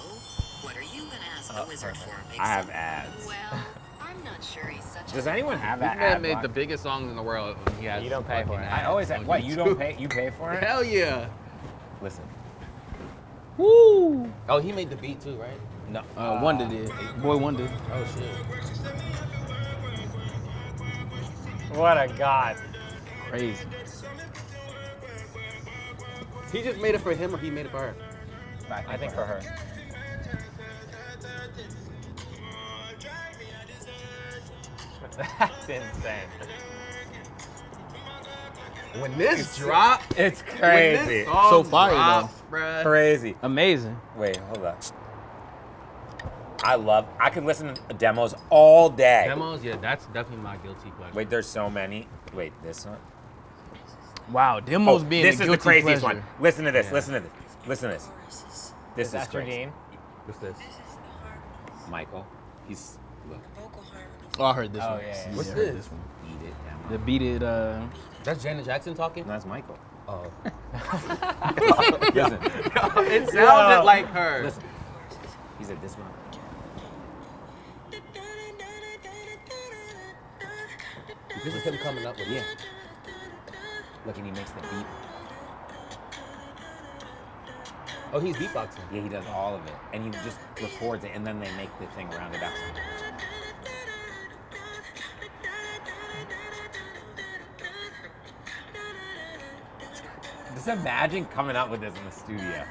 what are you gonna ask the wizard for, Vixen? I have ads. Well, I'm not sure he's such Does a... anyone have This that man ad made block? the biggest songs in the world. He has You don't pay for fucking it. I ads always on have. What? You YouTube. don't pay? You pay for it? Hell yeah. Listen. Woo! Oh, he made the beat too, right? No. Wonder did. Boy Wonder. Oh shit. What a god. Crazy. He just made it for him, or he made it for her? I think for her. That's insane. When this drop, It's when crazy. this song So fire, drops, bruh. Crazy. Amazing. Wait, hold up. I could listen to demos all day. Demos, yeah, that's definitely my guilty pleasure. Wait, there's so many. Wait, this one? Wow, demos being this a is the guilty craziest pleasure. one. Listen to this, Yeah. listen to this, listen to this. This is That's crazy. Dean. What's this? Michael, he's, look, Oh, I heard this Oh, one. yeah, yeah. What's I heard this? one. eat it down. The beat it. That's Janet Jackson talking? No, that's Michael. Oh. Listen, It sounded like her. listen. He said this one. This is him coming up with Yeah. Look, and he makes the beat. Oh, he's beatboxing. Yeah, he does all of it. And he just records it, and then they make the thing rounded up. Just imagine coming up with this in the studio.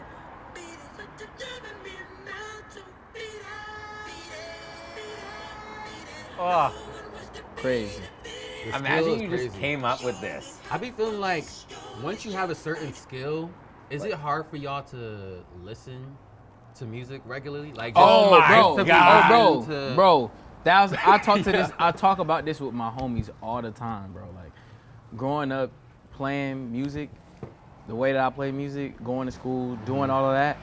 Oh, Crazy. The Imagine skill is you just crazy. came up with this. I be feeling like once you have a certain skill, is it hard for y'all to listen to music regularly? Like, just Oh my bro, God. Oh, bro, To- bro. That was, I talk to this. I talk about this with my homies all the time, bro. Like, growing up, playing music, the way that I play music, going to school, doing all of that,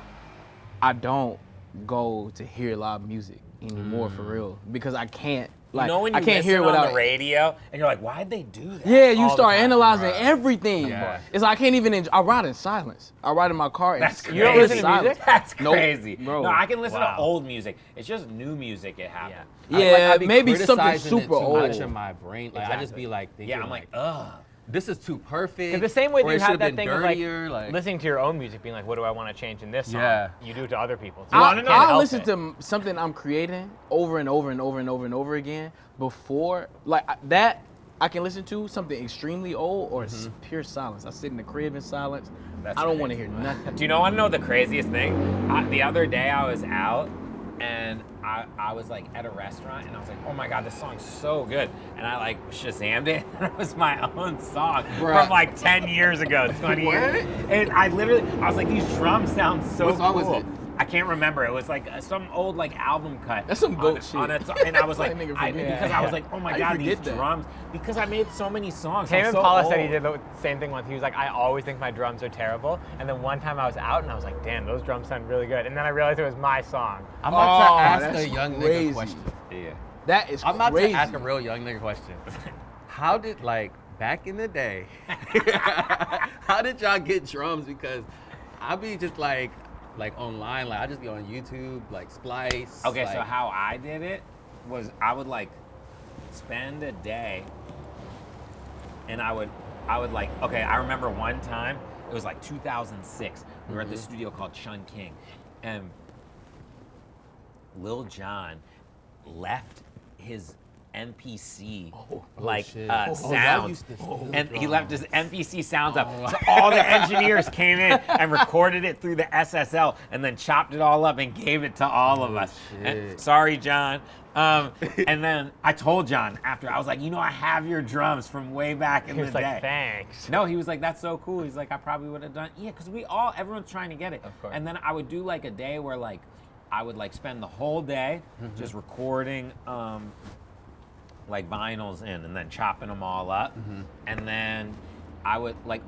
I don't go to hear live music anymore for real because I can't. Like, You know when you I can't listen hear it without on the radio, and you're like, why'd they do that? Yeah, you all the start time? analyzing Bruh. everything. Yeah. It's like I can't even. I ride in silence. I ride in my car. And That's it's crazy. You don't listen to silence. music? That's Nope, crazy. bro. No, I can listen Wow. to old music. It's just new music it happens. Yeah, I be maybe something criticizing it super too old. much in my brain. Like, I just be like thinking, Yeah, I'm like, ugh. this is too perfect. 'cause the same way or that it you should've have that been thing of like, dirtier, listening to your own music, being like, what do I want to change in this song? Yeah. You do it to other people. I'll listen to something I'm creating over and over and over and over and over again before, like that I can listen to something extremely old or it's pure silence. I sit in the crib in silence. That's I don't want to crazy. hear nothing. Do you want to know the craziest thing? The other day I was out and I was like at a restaurant and I was like, oh my God, this song's so good. And I like Shazammed it and it was my own song from like 10 years ago, 20 years. And I was like, these drums sound so What song was cool. it? I can't remember. It was like some old like album cut. That's some goat shit. And I was like, That nigga forget. because I was like, oh my How you God, these forget that? drums. Because I made so many songs. Tame I'm and so Paula said he old. did the same thing once. He was like, I always think my drums are terrible. And then one time I was out and I was like, damn, those drums sound really good. And then I realized it was my song. I'm about Oh, to ask that's a young crazy. nigga question. Yeah. That is I'm about crazy. to ask a real young nigga question. How did, like, back in the day, how did y'all get drums? Because I be just like online, like I just be on YouTube, like Splice. Okay, like, so how I did it was I would like spend a day and I would like, okay, I remember one time, it was like 2006. We were at the studio called Chun King and Lil Jon left his MPC shit. Y'all sounds used to steal and he drums. left his MPC sounds up. So all the engineers came in and recorded it through the SSL and then chopped it all up and gave it to all of us. And, shit. sorry, John. And then I told John after, I was like, I have your drums from way back in He the was day. like, thanks. No, he was like, that's so cool. He's like, I probably would have done, yeah, because everyone's trying to get it. Of course. And then I would do like a day where like, I would like spend the whole day just recording like vinyls in and then chopping them all up, and then I would like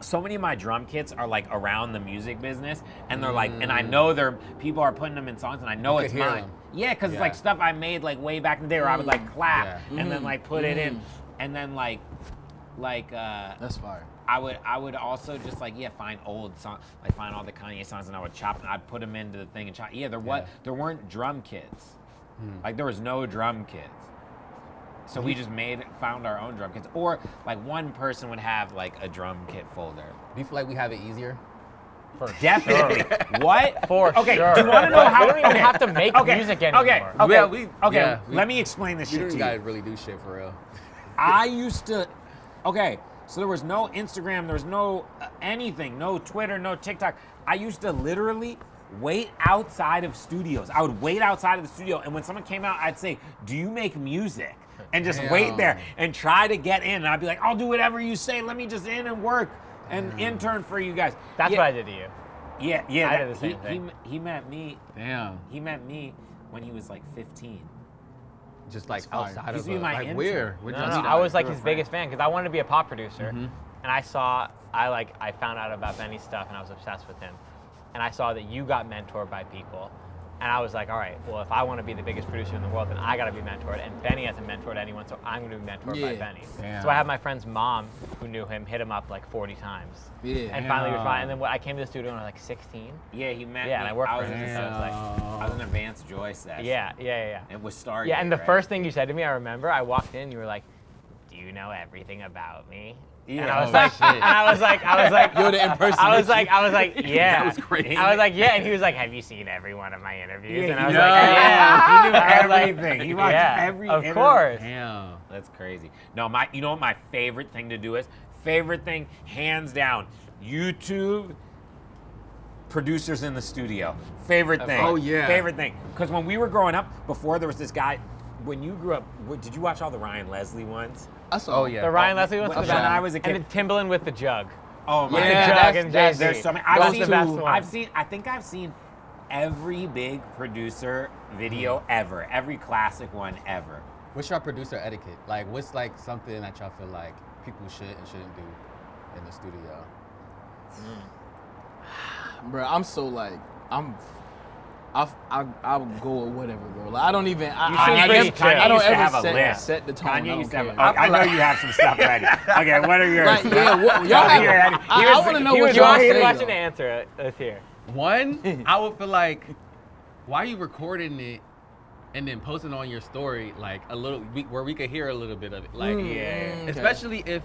so many of my drum kits are like around the music business, and they're like, and I know people are putting them in songs, and I know it's hear mine. them. Yeah, because it's like stuff I made like way back in the day where I would like clap and then like put it in, and then like That's fire. I would also just like find old songs, like find all the Kanye songs, and I would chop and I'd put them into the thing and chop. Yeah, there weren't drum kits, like there was no drum kits. So we just found our own drum kits, or like one person would have like a drum kit folder. Do you feel like we have it easier? Definitely. What? For okay, sure. do you want to know how? We don't even have to make music anymore. Okay. Let me explain this We shit don't to gotta you. really do shit for real. I used to. Okay, so there was no Instagram, there was no anything, no Twitter, no TikTok. I used to literally wait outside of studios. I would wait outside of the studio, and when someone came out, I'd say, "Do you make music?" And just wait there and try to get in. And I'd be like, "I'll do whatever you say. Let me just in and work and intern for you guys." That's what I did to you. Yeah. I did the same thing. He met me. Damn. He met me when he was like 15. Just like fire. outside He of used to be my like intern. where? No, I was like his biggest fan because I wanted to be a pop producer, and I found out about Benny's stuff, and I was obsessed with him, and I saw that you got mentored by people, and I was like, all right, well, if I want to be the biggest producer in the world, then I got to be mentored, and Benny hasn't mentored anyone, so I'm going to be mentored by Benny. Damn. So I had my friend's mom, who knew him, hit him up like 40 times, and finally he was fine. And then I came to the studio when I was like 16. Yeah, he met me. Yeah, and I worked was for him since I was like, I was an advanced Joy session. yeah. It was Stargate. Yeah, and the right? first thing you said to me, I remember, I walked in, you were like, "Do you know everything about me?" Yeah. And I was like, You're the impersonator. I was like, yeah. That was crazy. I was like, yeah, and he was like, "Have you seen every one of my interviews?" Yeah, And I was he like, knew. yeah. He knew I was like, everything. He watched every Of interview. course. Damn. That's crazy. No, you know what my favorite thing to do is? Favorite thing, hands down, YouTube producers in the studio. Favorite thing. Oh, yeah. Favorite thing. Because when we were growing up, before there was this guy, when you grew up, did you watch all the Ryan Leslie ones? I saw. Oh yeah. The Ryan Leslie was the When best. I was a kid. And the Timbaland with the jug. Oh my The Yeah, God. jug that's- and that's- Jay-Z. There's so many. That's the best one. I think I've seen every big producer video ever. Every classic one ever. What's your producer etiquette? Like, what's like something that y'all feel like people should and shouldn't do in the studio? Bro, I'm so like, I'll go with whatever, bro. Like, I don't even. seem I pretty guess chill. I don't used to ever have a list. set the tone. Kanye I don't used to have. care. I know you have some stuff ready. Okay, what are yours? Like, yeah, y'all have. I want to know what You y'all want say. to watch though. an answer? Let's hear. One, I would feel like, why are you recording it and then posting on your story like a little where we could hear a little bit of it? Like, especially if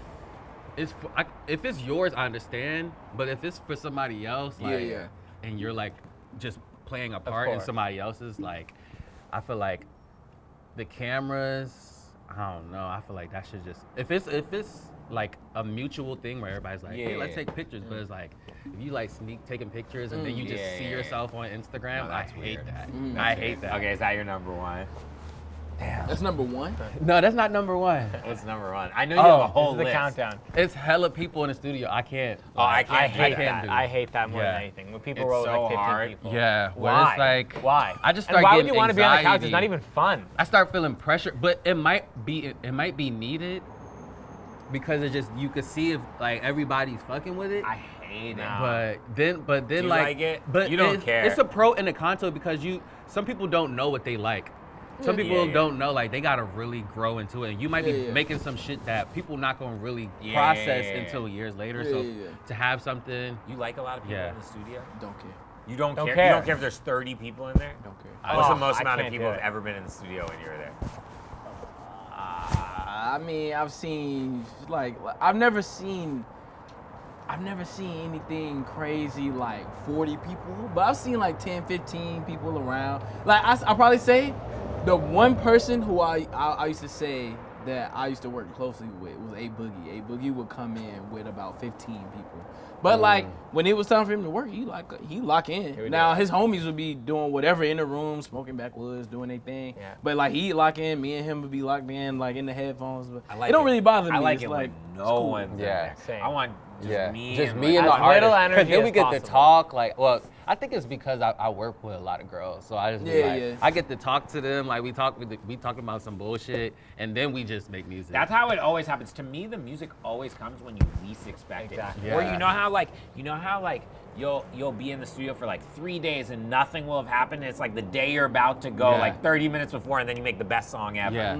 it's yours, I understand. But if it's for somebody else, like, and you're like just playing a part in course. somebody else's, like, I feel like the cameras, I don't know. I feel like that should just if it's like a mutual thing where everybody's like, hey, let's take pictures. But it's like if you like sneak taking pictures and then you just see yourself on Instagram, No, I that's hate weird. that. That's I hate weird. that. Okay, is that your number one? That's number one. No, that's not number one. What's number one? I know you have a whole This is the list. countdown. It's hella people in the studio. I can't. Oh, I can't. I hate can't that. do. I hate that more Yeah. than anything. When people It's roll with so like 15 hard. people. Yeah, where Why? it's like Why? I just And start why would getting you want to be on the couch? It's anxiety. not even fun. I start feeling pressure, but it might be needed because it just you could see if like everybody's fucking with it. I hate it. But then you like it? But You don't care. It's a pro and a con to it because some people don't know what they like. Some people don't know, like they gotta really grow into it. And you might be making some shit that people not gonna really process until years later. So to have something, You like a lot of people in the studio? Don't care. You don't care? care. You don't care if there's 30 people in there? Don't care. What's the Oh, most I amount of can't people do have it. ever been in the studio when you were there? I mean, I've seen I've never seen anything crazy like 40 people, but I've seen like 10, 15 people around. Like I'll probably say the one person who I used to say that I used to work closely with was A Boogie. A Boogie would come in with about 15 people. But like when it was time for him to work, he lock in. Now his homies would be doing whatever in the room, smoking backwoods, doing their thing. Yeah. But like he'd lock in, me and him would be locked in like in the headphones. But I like it don't really bother me. I like It's it like when it's no cool. one's in Yeah. there. Same. I want just me just and me and the As little artist. energy then we as get possible. to talk. Like, well, I think it's because I work with a lot of girls, so I just be Yeah, like, yeah. I get to talk to them, like we talk about some bullshit, and then we just make music. That's how it always happens. To me, the music always comes when you least expect Exactly. it. Or Yeah. you know how like you'll be in the studio for like 3 days and nothing will have happened. And it's like the day you're about to go, Yeah. like 30 minutes before, and then you make the best song ever. Yeah,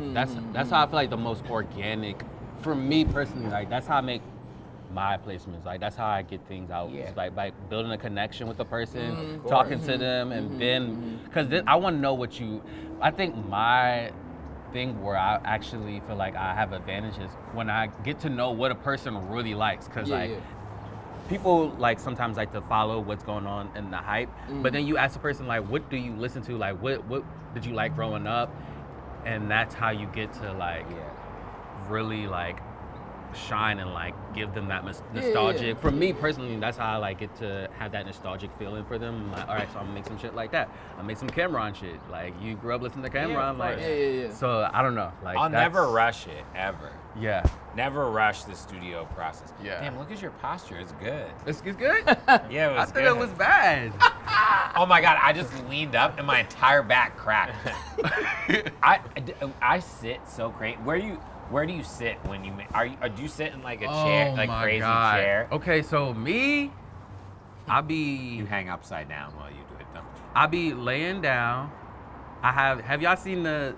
that's how I feel like the most organic, for me personally. Like that's how I make my placements. Like that's how I get things out. Yeah. It's like by building a connection with the person, talking to them, and then because I want to know what you. I think my thing where I actually feel like I have advantages when I get to know what a person really likes. Because people like sometimes like to follow what's going on in the hype, but then you ask a person like, what do you listen to? Like what did you like growing up? And that's how you get to like really like shine and like give them that nostalgic. For me personally, that's how I like get to have that nostalgic feeling for them. I'm like, all right, so I'm gonna make some shit like that. I'll make some Cameron shit. Like you grew up listening to Cameron, of like course. So I don't know. Like I'll never rush it ever. Yeah. Never rush the studio process. Yeah. Damn, look at your posture. It's good. It's good. Yeah, it was I thought good. it was bad. Oh my God, I just leaned up and my entire back cracked. I sit so great. Where do you sit when you do you sit in like a chair, like my crazy God. chair? Okay, so me, You hang upside down while you do it, don't you? I be laying down. Have y'all seen the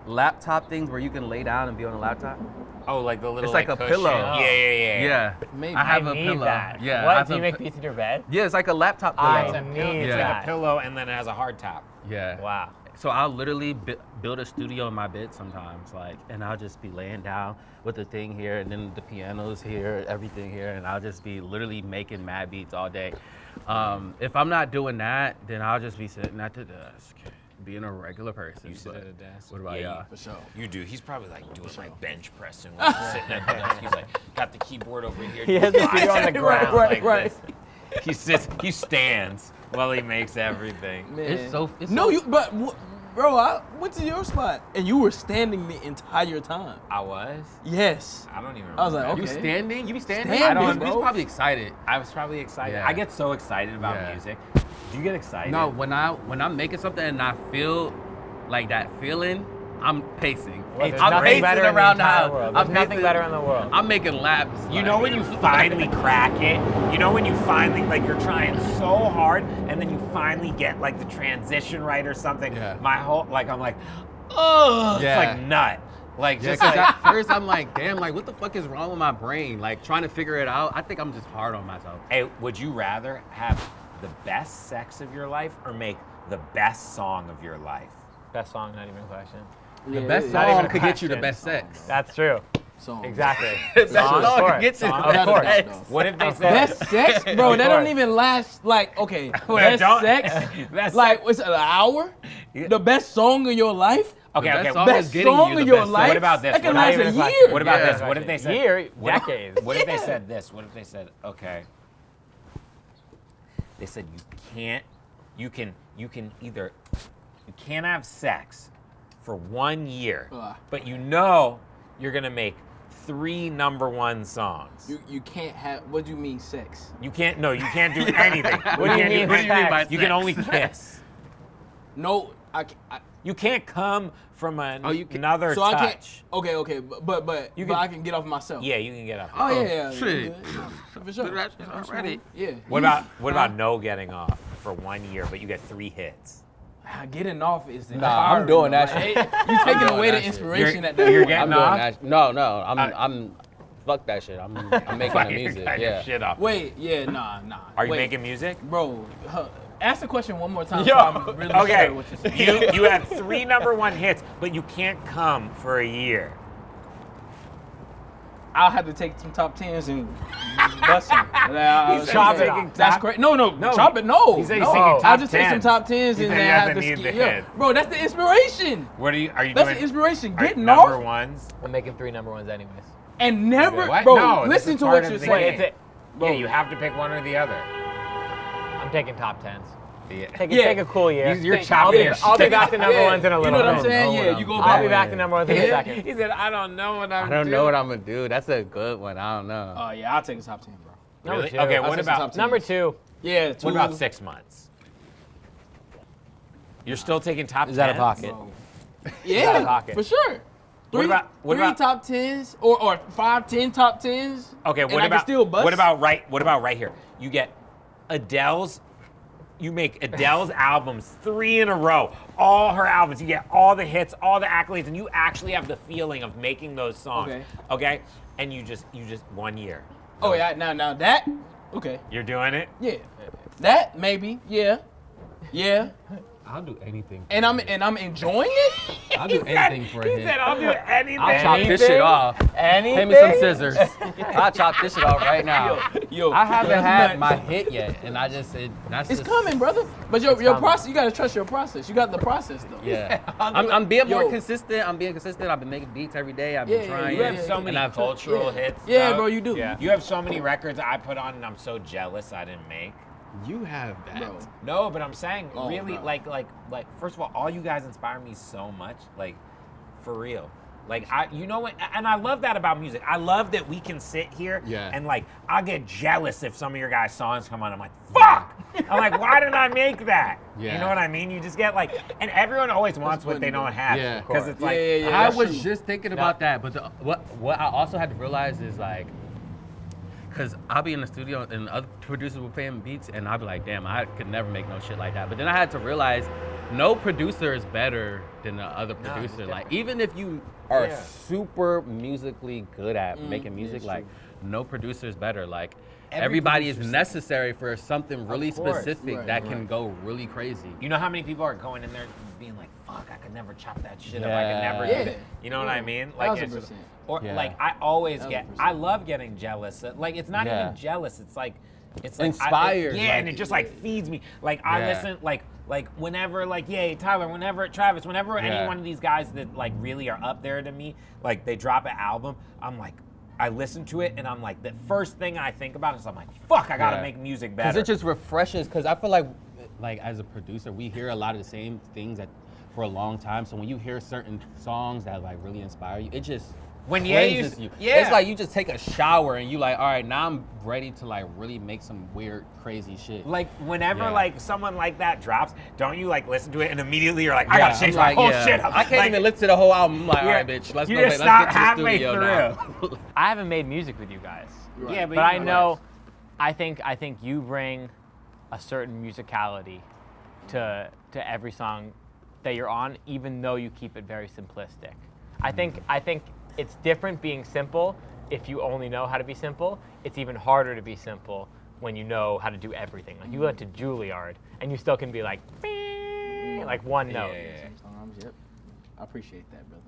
laptop things where you can lay down and be on a laptop? Oh, like the little It's like a cushion. pillow. Yeah. Maybe. I have I a need pillow. that. Yeah. I What? have Do you a make pi- peace in your bed? Yeah, it's like a laptop pillow. I It's a need it's like that. a pillow and then it has a hard top. Yeah. Wow. So I'll literally build a studio in my bed sometimes, like, and I'll just be laying down with the thing here, and then the piano's here, everything here, and I'll just be literally making mad beats all day. If I'm not doing that, then I'll just be sitting at the desk, being a regular person. You sit But at a desk? What about Yeah, y'all? For sure. You do. He's probably like doing like bench pressing while he's sitting at the desk. He's like got the keyboard over here. He has the studio on the ground. Right. This. He stands while he makes everything. Man. It's so. Bro, I went to your spot and you were standing the entire time. I was? Yes. I don't even remember. I was like, You okay. standing? You be standing? Standing, I don't. bro. He's probably excited. I was probably excited. Yeah. I get so excited about Yeah. music. Do you get excited? No, when I'm making something and I feel like that feeling, I'm pacing. Well, there's I'm nothing pacing better in the around the entire house. world. I'm There's nothing pacing- better in the world. I'm making laps. You know when you finally crack it? You know when you finally, like you're trying so hard and then you finally get like the transition right or something? Yeah. My whole, like I'm like, oh, Yeah. it's like nut. Like Yeah, just because like, at first I'm like, damn, like what the fuck is wrong with my brain? Like trying to figure it out. I think I'm just hard on myself. hey, would you rather have the best sex of your life or make the best song of your life? Best song, not even a question. The best Not even song a could get you the question. best sex. That's true. Song. Exactly. Best Song, song of could course. get you the Of best course. sex. What if they Of said Best sex? Bro, that don't even last, like, okay, Well, best don't- sex? Best Like, what's it, an hour? The best song of your life? Okay, The okay. best song Best is getting song you the of your best life? What about this? That can What last about a even a year. What about Yeah. this? What if they said Year, what- decades. What if they Yeah. said this? What if they said, okay? They said you can't have sex for 1 year, Ugh. but you know you're gonna make 3 #1 songs. You can't have, what do you mean sex? You can't do anything. What do you mean What do you mean by sex? You can only kiss. No, You can't come from you can- another so touch. I can't, okay, but You but can- I can get off myself. Yeah, you can get up. Oh, yeah. shit. For sure. That's already. Yeah. What about no getting off for 1 year, but you get 3 hits? Getting off is the Nah, I'm doing that shit. You taking doing away that the shit. inspiration You're- at that you're point. getting I'm doing off? that. No, I'm fuck that shit. I'm making Fuck, the you're music. cutting Yeah. shit off. Wait, yeah, nah. Are you Wait, making music? Bro, ask the question one more time. Yo. So I'm really Okay, sure what you're saying. you have 3 #1 hits, but you can't come for a year. I'll have to take some top 10s and bust them. He's taking That's top- great. No, No, chop it. No, he said he's no. taking top I'll just take 10s. some top 10s He and said then he have doesn't to need the skip. hits. Bro, that's the inspiration. What are you That's doing? the inspiration. Are you Getting off #1s? I'm making 3 #1s anyways. and never, What? bro. No, this listen is to part what of you're the saying. game. Bro. Yeah, you have to pick one or the other. I'm taking top 10s. Yeah. Take a cool year. You're I'll chopping be, your I'll be shit. back to #1s in a You little know what I'm bit. saying? know Yeah, what you go I'm back. I'll be back to #1s in a second. He said, I don't know what I'm I don't know what I'm gonna do. That's a good one. I don't know. Oh yeah, I'll take a top 10, bro. Number Really? 2. Okay, I'll what take some about top 10s. Number 2. Yeah. What about 6 months? You're still taking top 10s? Is that a pocket? Yeah, pocket. for sure. Three top 10s or 5, 10 top 10s. Okay, and I can still bust. what about right here? You get you make Adele's albums 3 in a row. All her albums. You get all the hits, all the accolades, and you actually have the feeling of making those songs. Okay? And you just 1 year. Oh yeah, now that. Okay. You're doing it? Yeah. That maybe. Yeah. Yeah. I'll do anything. And I'm enjoying it. I'll do anything for a hit. He said, I'll do anything. I'll chop this shit off. Anything? Pay me some scissors. I'll chop this shit off right now. Yo, I haven't that's had nuts. my hit yet, and that's It's just, coming, brother. But your process, you gotta trust your process. You got the process though. Yeah. I'm being more Yo. consistent. I've been making beats every day. I've been Yeah, trying. You have so and many I've- cultural hits. Yeah, though. bro, you do. Yeah. You have so many records I put on, and I'm so jealous I didn't make. You have that. Bro. No, but I'm saying, Oh, really, bro. like, first of all you guys inspire me so much, like, for real. Like, you know what, and I love that about music. I love that we can sit here and, like, I'll get jealous if some of your guys' songs come on. I'm like, fuck! I'm like, why didn't I make that? You Yeah. know what I mean? You just get, like, and everyone always wants what they don't have. Yeah. Because it's like, Yeah, I that's was true. just thinking about that, but what I also had to realize is like, because I'll be in the studio and other producers will play beats, and I'll be like, damn, I could never make no shit like that. But then I had to realize, no producer is better than the other producer. Like, even if you are super musically good at making music, like, no producer is better. Like, everybody is necessary for something really course. specific that can go really crazy. you know how many people are going in there being like, fuck, I could never chop that shit up. I could never Yeah. do that. You know what I mean? Like, it's just, 1000%. or Yeah. like, I always get, 1000%. I love getting jealous. Like, it's not Yeah. even jealous. It's like Inspired, and like- it just like feeds me. Like, I Yeah. listen, like whenever, like, Tyler, whenever Travis, whenever any Yeah. one of these guys that like really are up there to me, like they drop an album, I'm like, I listen to it and I'm like, the first thing I think about is I'm like, fuck, I gotta Yeah. make music Because better. it just refreshes. Because I feel like as a producer, we hear a lot of the same things for a long time. So when you hear certain songs that like really inspire you, it just When cleanses you. yeah. It's like you just take a shower and you like, all right, now I'm ready to like really make some weird, crazy shit. Like, whenever, Yeah. like, someone like that drops, don't you, like, listen to it and immediately you're like, I gotta change I'm my like, whole yeah. shit up. I can't Like, even listen to the whole album. I'm like, all Yeah. right, bitch, let's You go. just Let's stop get to the halfway studio now. I haven't made music with you guys. Yeah, But I know, I think you bring a certain musicality to every song that you're on, even though you keep it very simplistic. I think it's different being simple if you only know how to be simple. It's even harder to be simple when you know how to do everything. Like, you went to Juilliard and you still can be like, like one note. Sometimes, yep. I appreciate that, brother.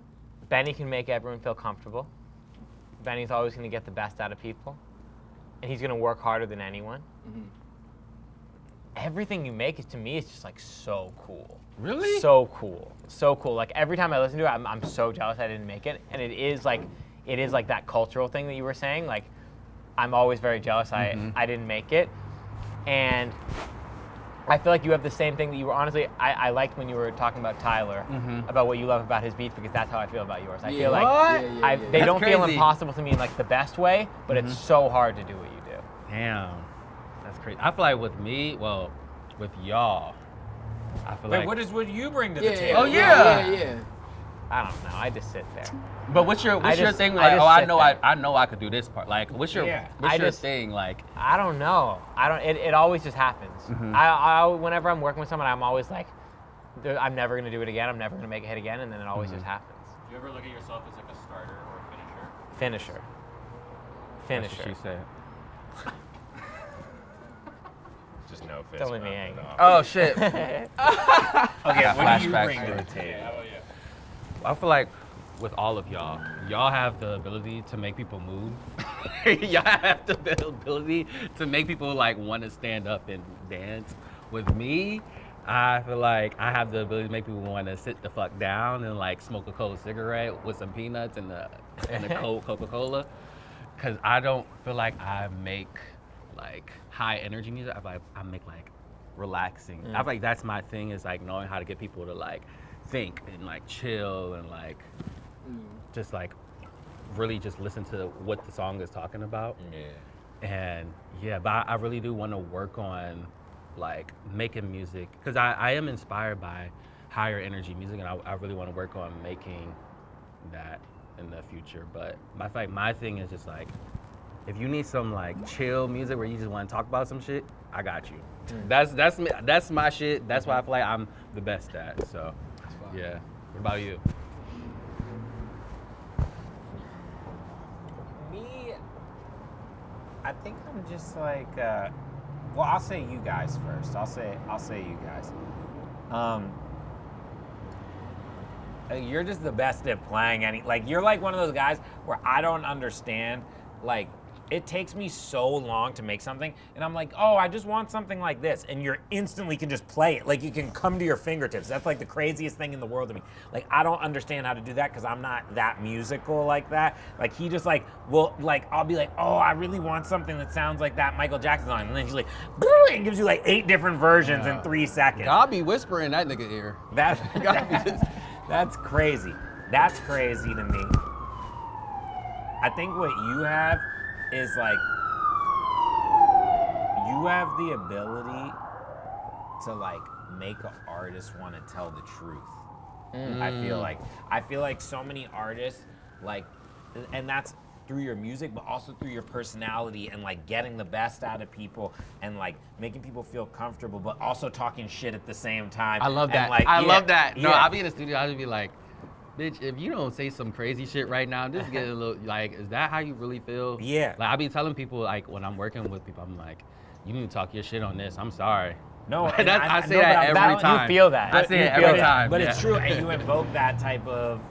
Benny can make everyone feel comfortable. Benny's always going to get the best out of people, and he's going to work harder than anyone. Everything you make to me is just like so cool. Really? So cool. So cool. Like, every time I listen to it, I'm so jealous I didn't make it. And it is like that cultural thing that you were saying. Like, I'm always very jealous I didn't make it. And I feel like you have the same thing that you were, honestly, I liked when you were talking about Tyler, about what you love about his beats, because that's how I feel about yours. I feel like they That's don't feel crazy. impossible to me in like the best way, but it's so hard to do what you do. Damn, that's crazy. I feel like with me, well, with y'all, I feel But like. what you bring to the Yeah, table? Oh, yeah. yeah. I don't know. I just sit there. But what's your I just- thing? I Like, just oh, I sit know, there. I know I could do this part. Like, what's your Yeah. I your just- thing? Like, I don't know. It always just happens. I whenever I'm working with someone, I'm always like, I'm never gonna do it again. I'm never gonna make a hit again, and then it always just happens. Do you ever look at yourself as like a starter or a finisher? that's what she said. Just no fist. Don't leave me bump hanging. at all. Oh shit. Okay, what do you flashbacks bring to to the it. table? I feel like with all of y'all have the ability to make people move. Y'all have the ability to make people like want to stand up and dance. With me, I feel like I have the ability to make people want to sit the fuck down and like smoke a cold cigarette with some peanuts and a cold Coca-Cola. Cause I don't feel like I make like high energy music. I make like relaxing. I feel like that's my thing, is like knowing how to get people to like think and like chill and like just like really just listen to what the song is talking about. Yeah. And yeah, but I really do want to work on like making music because I am inspired by higher energy music, and I really want to work on making that in the future. But my thing is just like, if you need some like chill music where you just want to talk about some shit, I got you. That's my shit. That's why I feel like I'm the best at. So yeah. What about you? Me, I think I'm just like, well, I'll say you guys first. I'll say you guys. You're just the best at playing like you're like one of those guys where I don't understand, like it takes me so long to make something and I'm like, oh, I just want something like this, and you're instantly can just play it, like you can come to your fingertips. That's like the craziest thing in the world to me. Like I don't understand how to do that because I'm not that musical like that. Like he just like I'll be like, oh, I really want something that sounds like that Michael Jackson song, and then he's like, and gives you like 8 different versions in 3 seconds. I'll be whispering that nigga ear. That's crazy. That's crazy to me. I think what you have is like, you have the ability to like make an artist want to tell the truth. I feel like so many artists like, and that's through your music, but also through your personality and like getting the best out of people and like making people feel comfortable, but also talking shit at the same time. I love that. Like, I love that. No, yeah. I'll be in the studio, I'll just be like, bitch, if you don't say some crazy shit right now, this is getting a little, like, is that how you really feel? Yeah. Like, I be telling people, like, when I'm working with people, I'm like, you need to talk your shit on this. I'm sorry. No, I say know, that but every time. You feel that. I say it every time. But yeah. it's true, and you invoke that type of,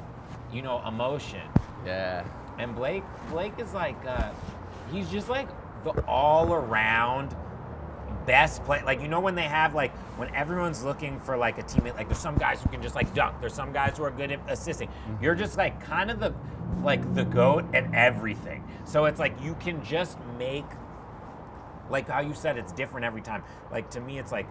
emotion. Yeah. And Blake is like, he's just like the all-around best play. Like, when they have like, when everyone's looking for like a teammate, like there's some guys who can just like dunk. There's some guys who are good at assisting. Mm-hmm. You're just like kind of the GOAT at everything. So it's like you can just make, like how you said, it's different every time. Like to me, it's like,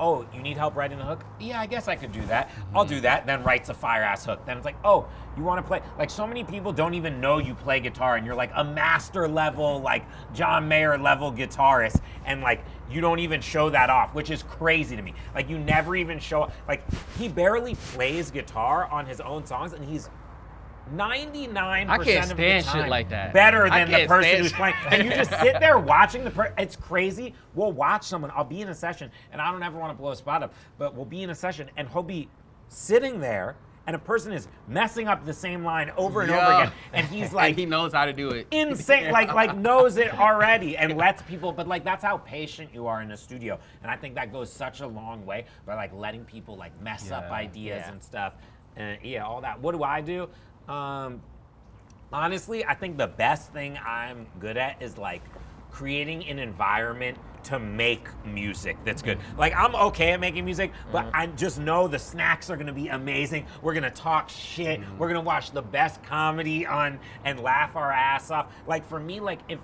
oh, you need help writing a hook? Yeah, I guess I could do that. I'll do that. Then writes a fire-ass hook. Then it's like, oh, you want to play? Like so many people don't even know you play guitar, and you're like a master level, like John Mayer level guitarist, and like you don't even show that off, which is crazy to me. Like you never even show, like he barely plays guitar on his own songs, and he's 99% I can't of the stand time shit like that. better I than the can't person stand who's playing. And you just sit there watching it's crazy. We'll watch someone, I'll be in a session, and I don't ever want to blow a spot up, but we'll be in a session and he'll be sitting there and a person is messing up the same line over and over again, and he's like, and he knows how to do it. Insane, like knows it already and lets people, but like that's how patient you are in a studio. And I think that goes such a long way by like letting people like mess up ideas and stuff. And all that. What do I do? Honestly, I think the best thing I'm good at is like creating an environment to make music that's good. Like I'm okay at making music, but I just know the snacks are gonna be amazing. We're gonna talk shit. We're gonna watch the best comedy on and laugh our ass off. Like for me, like if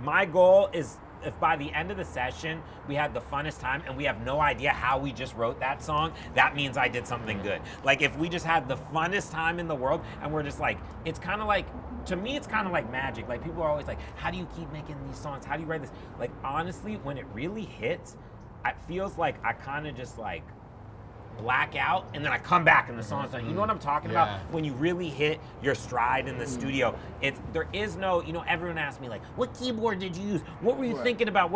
my goal is, if by the end of the session we had the funnest time and we have no idea how we just wrote that song, that means I did something good. Like if we just had the funnest time in the world and we're just like, it's kind of like, to me it's kind of like magic. Like people are always like, how do you keep making these songs? How do you write this? Like honestly, when it really hits, it feels like I kind of just like black out and then I come back and the song's done. You know what I'm talking about? When you really hit your stride in the studio, there is no, everyone asks me like, what keyboard did you use? What were you thinking about?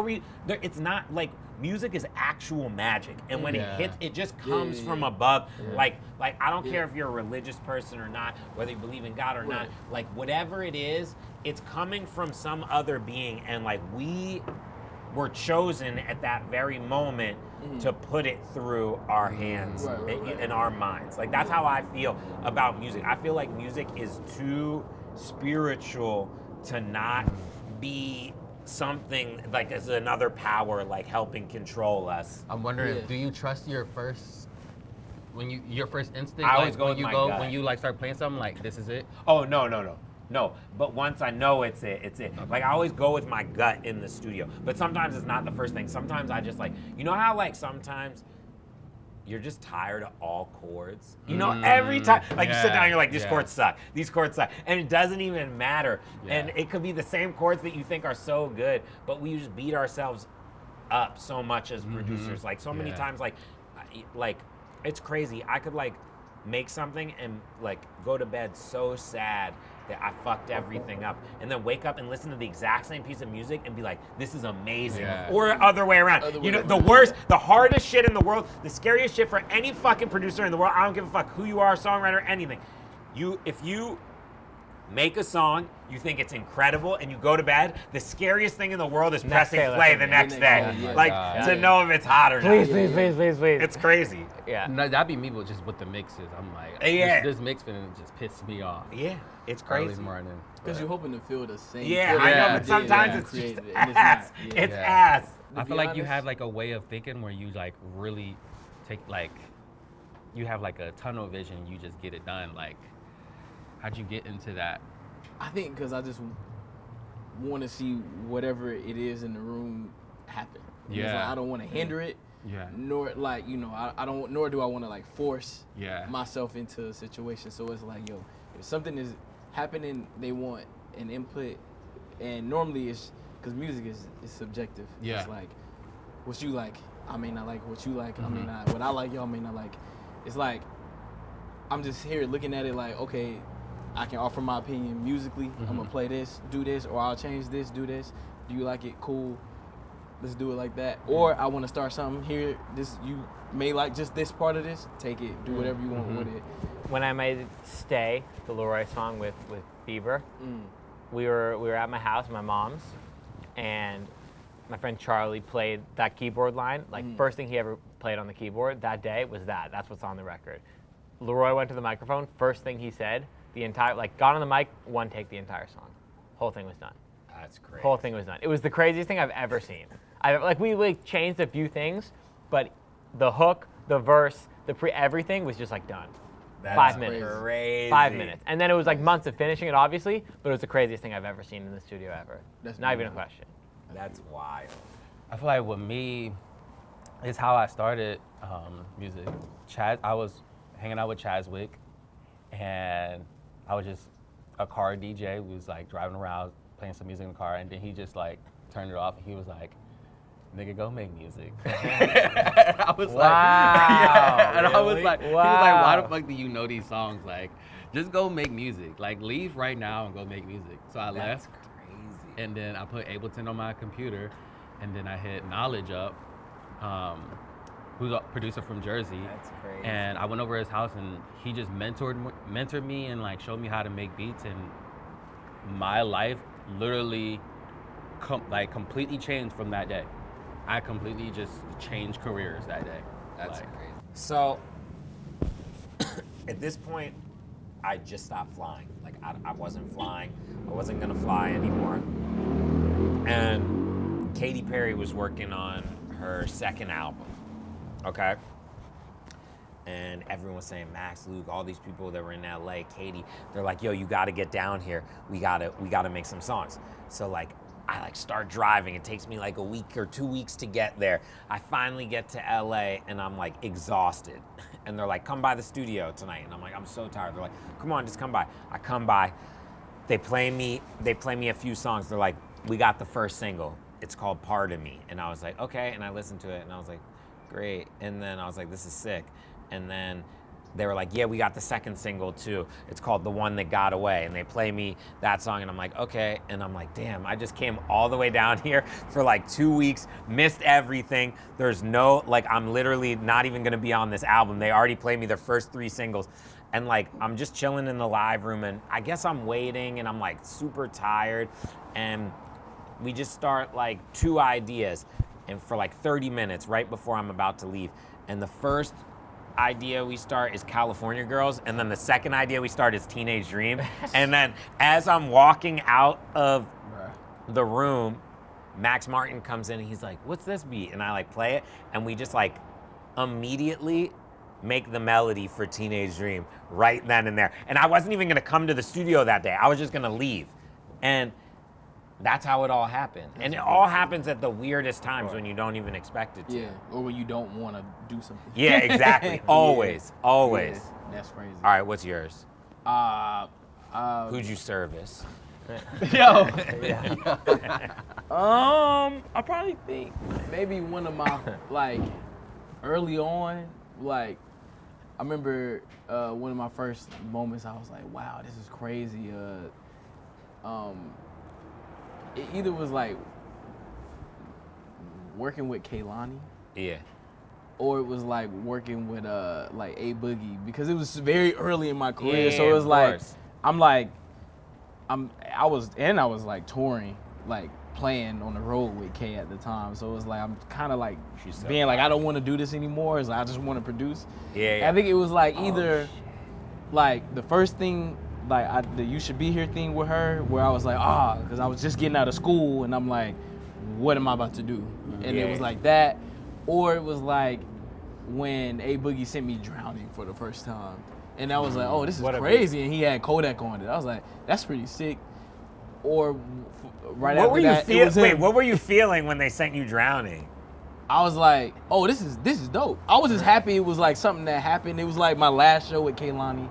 It's not like, music is actual magic. And when it hits, it just comes from above. Like I don't care if you're a religious person or not, whether you believe in God or not, like whatever it is, it's coming from some other being, and like we were chosen at that very moment to put it through our hands and our minds. Like that's how I feel about music. I feel like music is too spiritual to not be something like as another power like helping control us. I'm wondering, do you trust your first instinct? I always like, go when with you my go gut. when you like start playing something like this is it? Oh no, but once I know it's it. Like I always go with my gut in the studio, but sometimes it's not the first thing. Sometimes I just like, how like sometimes you're just tired of all chords. You know, every time, like you sit down, you're like, these chords suck. These chords suck. And it doesn't even matter. Yeah. And it could be the same chords that you think are so good, but we just beat ourselves up so much as producers. Like so many times, like it's crazy. I could like make something and like go to bed so sad that I fucked everything up, and then wake up and listen to the exact same piece of music and be like, this is amazing. Or other way around. You know, the worst, the hardest shit in the world, the scariest shit for any fucking producer in the world, I don't give a fuck who you are, songwriter, anything. If you make a song, you think it's incredible, and you go to bed, the scariest thing in the world is pressing play the next day. To know if it's hot or not. Please. It's crazy. Yeah. No, that'd be me, but just with the mixes. I'm like, this mix finna just piss me off. Yeah, it's Early crazy. morning. Because you're hoping to feel the same. Yeah, feeling I know, that but you sometimes did it's when you just created it, and ass. it's not. Yeah. It's ass. I To feel be like you honest- have like a way of thinking where you like really take like, you have like a tunnel vision. You just get it done. Like, how'd you get into that? I think because I just want to see whatever it is in the room happen. And it's Yeah. like, I don't want to hinder it. Yeah. Nor like I don't. Nor do I want to like force Yeah. myself into a situation. So it's like, yo, if something is happening, they want an input, and normally it's because music is subjective. Yeah. It's like what you like, I may not like. What you like, I may not. What I like, y'all may not like. It's like I'm just here looking at it like, okay, I can offer my opinion musically. I'm gonna play this, do this, or I'll change this, do this. Do you like it? Cool. Let's do it like that. Or I want to start something here. This you may like just this part of this. Take it. Do whatever you want with it. When I made Stay, the Leroy song with Bieber, we were at my house, my mom's, and my friend Charlie played that keyboard line. Like first thing he ever played on the keyboard that day was that. That's what's on the record. Leroy went to the microphone. First thing he said, the entire got on the mic, one take the entire song. Whole thing was done. That's great. Whole thing was done. It was the craziest thing I've ever seen. We changed a few things, but the hook, the verse, everything was just like done. That's 5 minutes. Crazy. 5 minutes. And then it was like months of finishing it, obviously, but it was the craziest thing I've ever seen in the studio ever. That's Not even a beautiful. question. That's wild. I feel like with me, it's how I started music. I was hanging out with Chaswick, and I was just a car DJ. We was like driving around, playing some music in the car, and then he just like turned it off, and he was like, "Nigga, go make music." I was like, yeah. And I was like, he was like, "Why the fuck do you know these songs? Like, just go make music. Like, leave right now and go make music." So I left. Crazy. And then I put Ableton on my computer, and then I hit Knowledge up, who's a producer from Jersey. That's crazy. And I went over his house, and he just mentored me and like showed me how to make beats, and my life literally completely changed from that day. I completely just changed careers that day. That's crazy. So at this point, I just stopped flying. Like I wasn't flying. I wasn't gonna fly anymore. And Katy Perry was working on her second album. Okay. And everyone was saying, Max, Luke, all these people that were in LA, Katy, they're like, yo, you gotta get down here. We gotta make some songs. So like I like start driving. It takes me like a week or 2 weeks to get there. I finally get to LA and I'm like exhausted. And they're like, come by the studio tonight. And I'm like, I'm so tired. They're like, come on, just come by. I come by. They play me a few songs. They're like, we got the first single. It's called Part of Me. And I was like, okay. And I listened to it and I was like, great. And then I was like, this is sick. And then they were like, yeah, we got the second single too. It's called The One That Got Away. And they play me that song and I'm like, okay. And I'm like, damn, I just came all the way down here for like 2 weeks, missed everything. There's no, like, I'm literally not even gonna be on this album. They already played me their first 3 singles. And like, I'm just chilling in the live room and I guess I'm waiting and I'm like super tired. And we just start like 2 ideas and for like 30 minutes right before I'm about to leave. And the first idea we start is California Girls, and then the second idea we start is Teenage Dream. And then as I'm walking out of the room, Max Martin comes in and he's like, what's this beat? And I like play it, and we just like immediately make the melody for Teenage Dream right then and there. And I wasn't even gonna come to the studio that day. I was just gonna leave. And That's how it all happened. And it all happens at the weirdest times when you don't even expect it to. Yeah, or when you don't want to do something. Yeah, exactly. Always. Always. Yeah, that's crazy. All right, what's yours? Who'd Who'd you service? Yo. I probably think maybe one of my like early on, like I remember one of my first moments. I was like, wow, this is crazy. It either was like working with Kaylani, Yeah. or it was like working with like A Boogie, because it was very early in my career. Yeah, so it was of like course. I was like touring, like playing on the road with K at the time. So it was like I'm kind of like being like, I don't want to do this anymore. It's like I just want to produce. Yeah. I think it was like either like the first thing, like the You Should Be Here thing with her, where I was like, because I was just getting out of school and I'm like, what am I about to do? And it was like that, or it was like when A Boogie sent me Drowning for the first time. And I was like, oh, this is crazy. And he had Kodak on it. I was like, that's pretty sick. Or right What after were that, you it was him. Wait, what were you feeling when they sent you Drowning? I was like, oh, this is dope. I was just happy it was like something that happened. It was like my last show with Kaylani.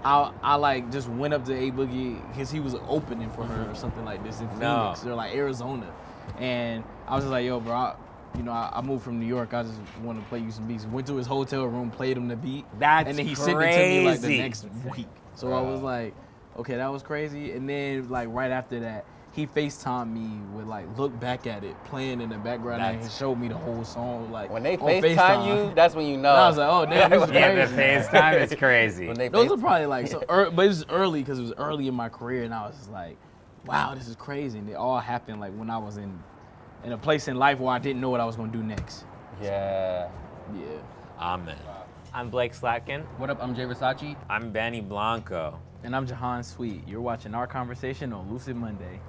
I like just went up to A Boogie because he was opening for her or something like this in Phoenix or like Arizona. And I was just like, yo, bro, I moved from New York. I just want to play you some beats. Went to his hotel room, played him the beat. That's and then he crazy. sent it to me like the next week. So I was like, okay, that was crazy. And then like right after that, he FaceTimed me with like Look Back at It playing in the background and he showed me the whole song. Like When they on FaceTime you, that's when you know. And I was like, oh damn, this is crazy. Yeah, the FaceTime is crazy. When they Those are probably like, but it was early because it was early in my career, and I was just like, wow, this is crazy. And it all happened like when I was in a place in life where I didn't know what I was gonna do next. Yeah. Yeah. Amen. I'm Blake Slatkin. What up? I'm Jay Versace. I'm Benny Blanco. And I'm Jahaan Sweet. You're watching our conversation on Lucid Monday.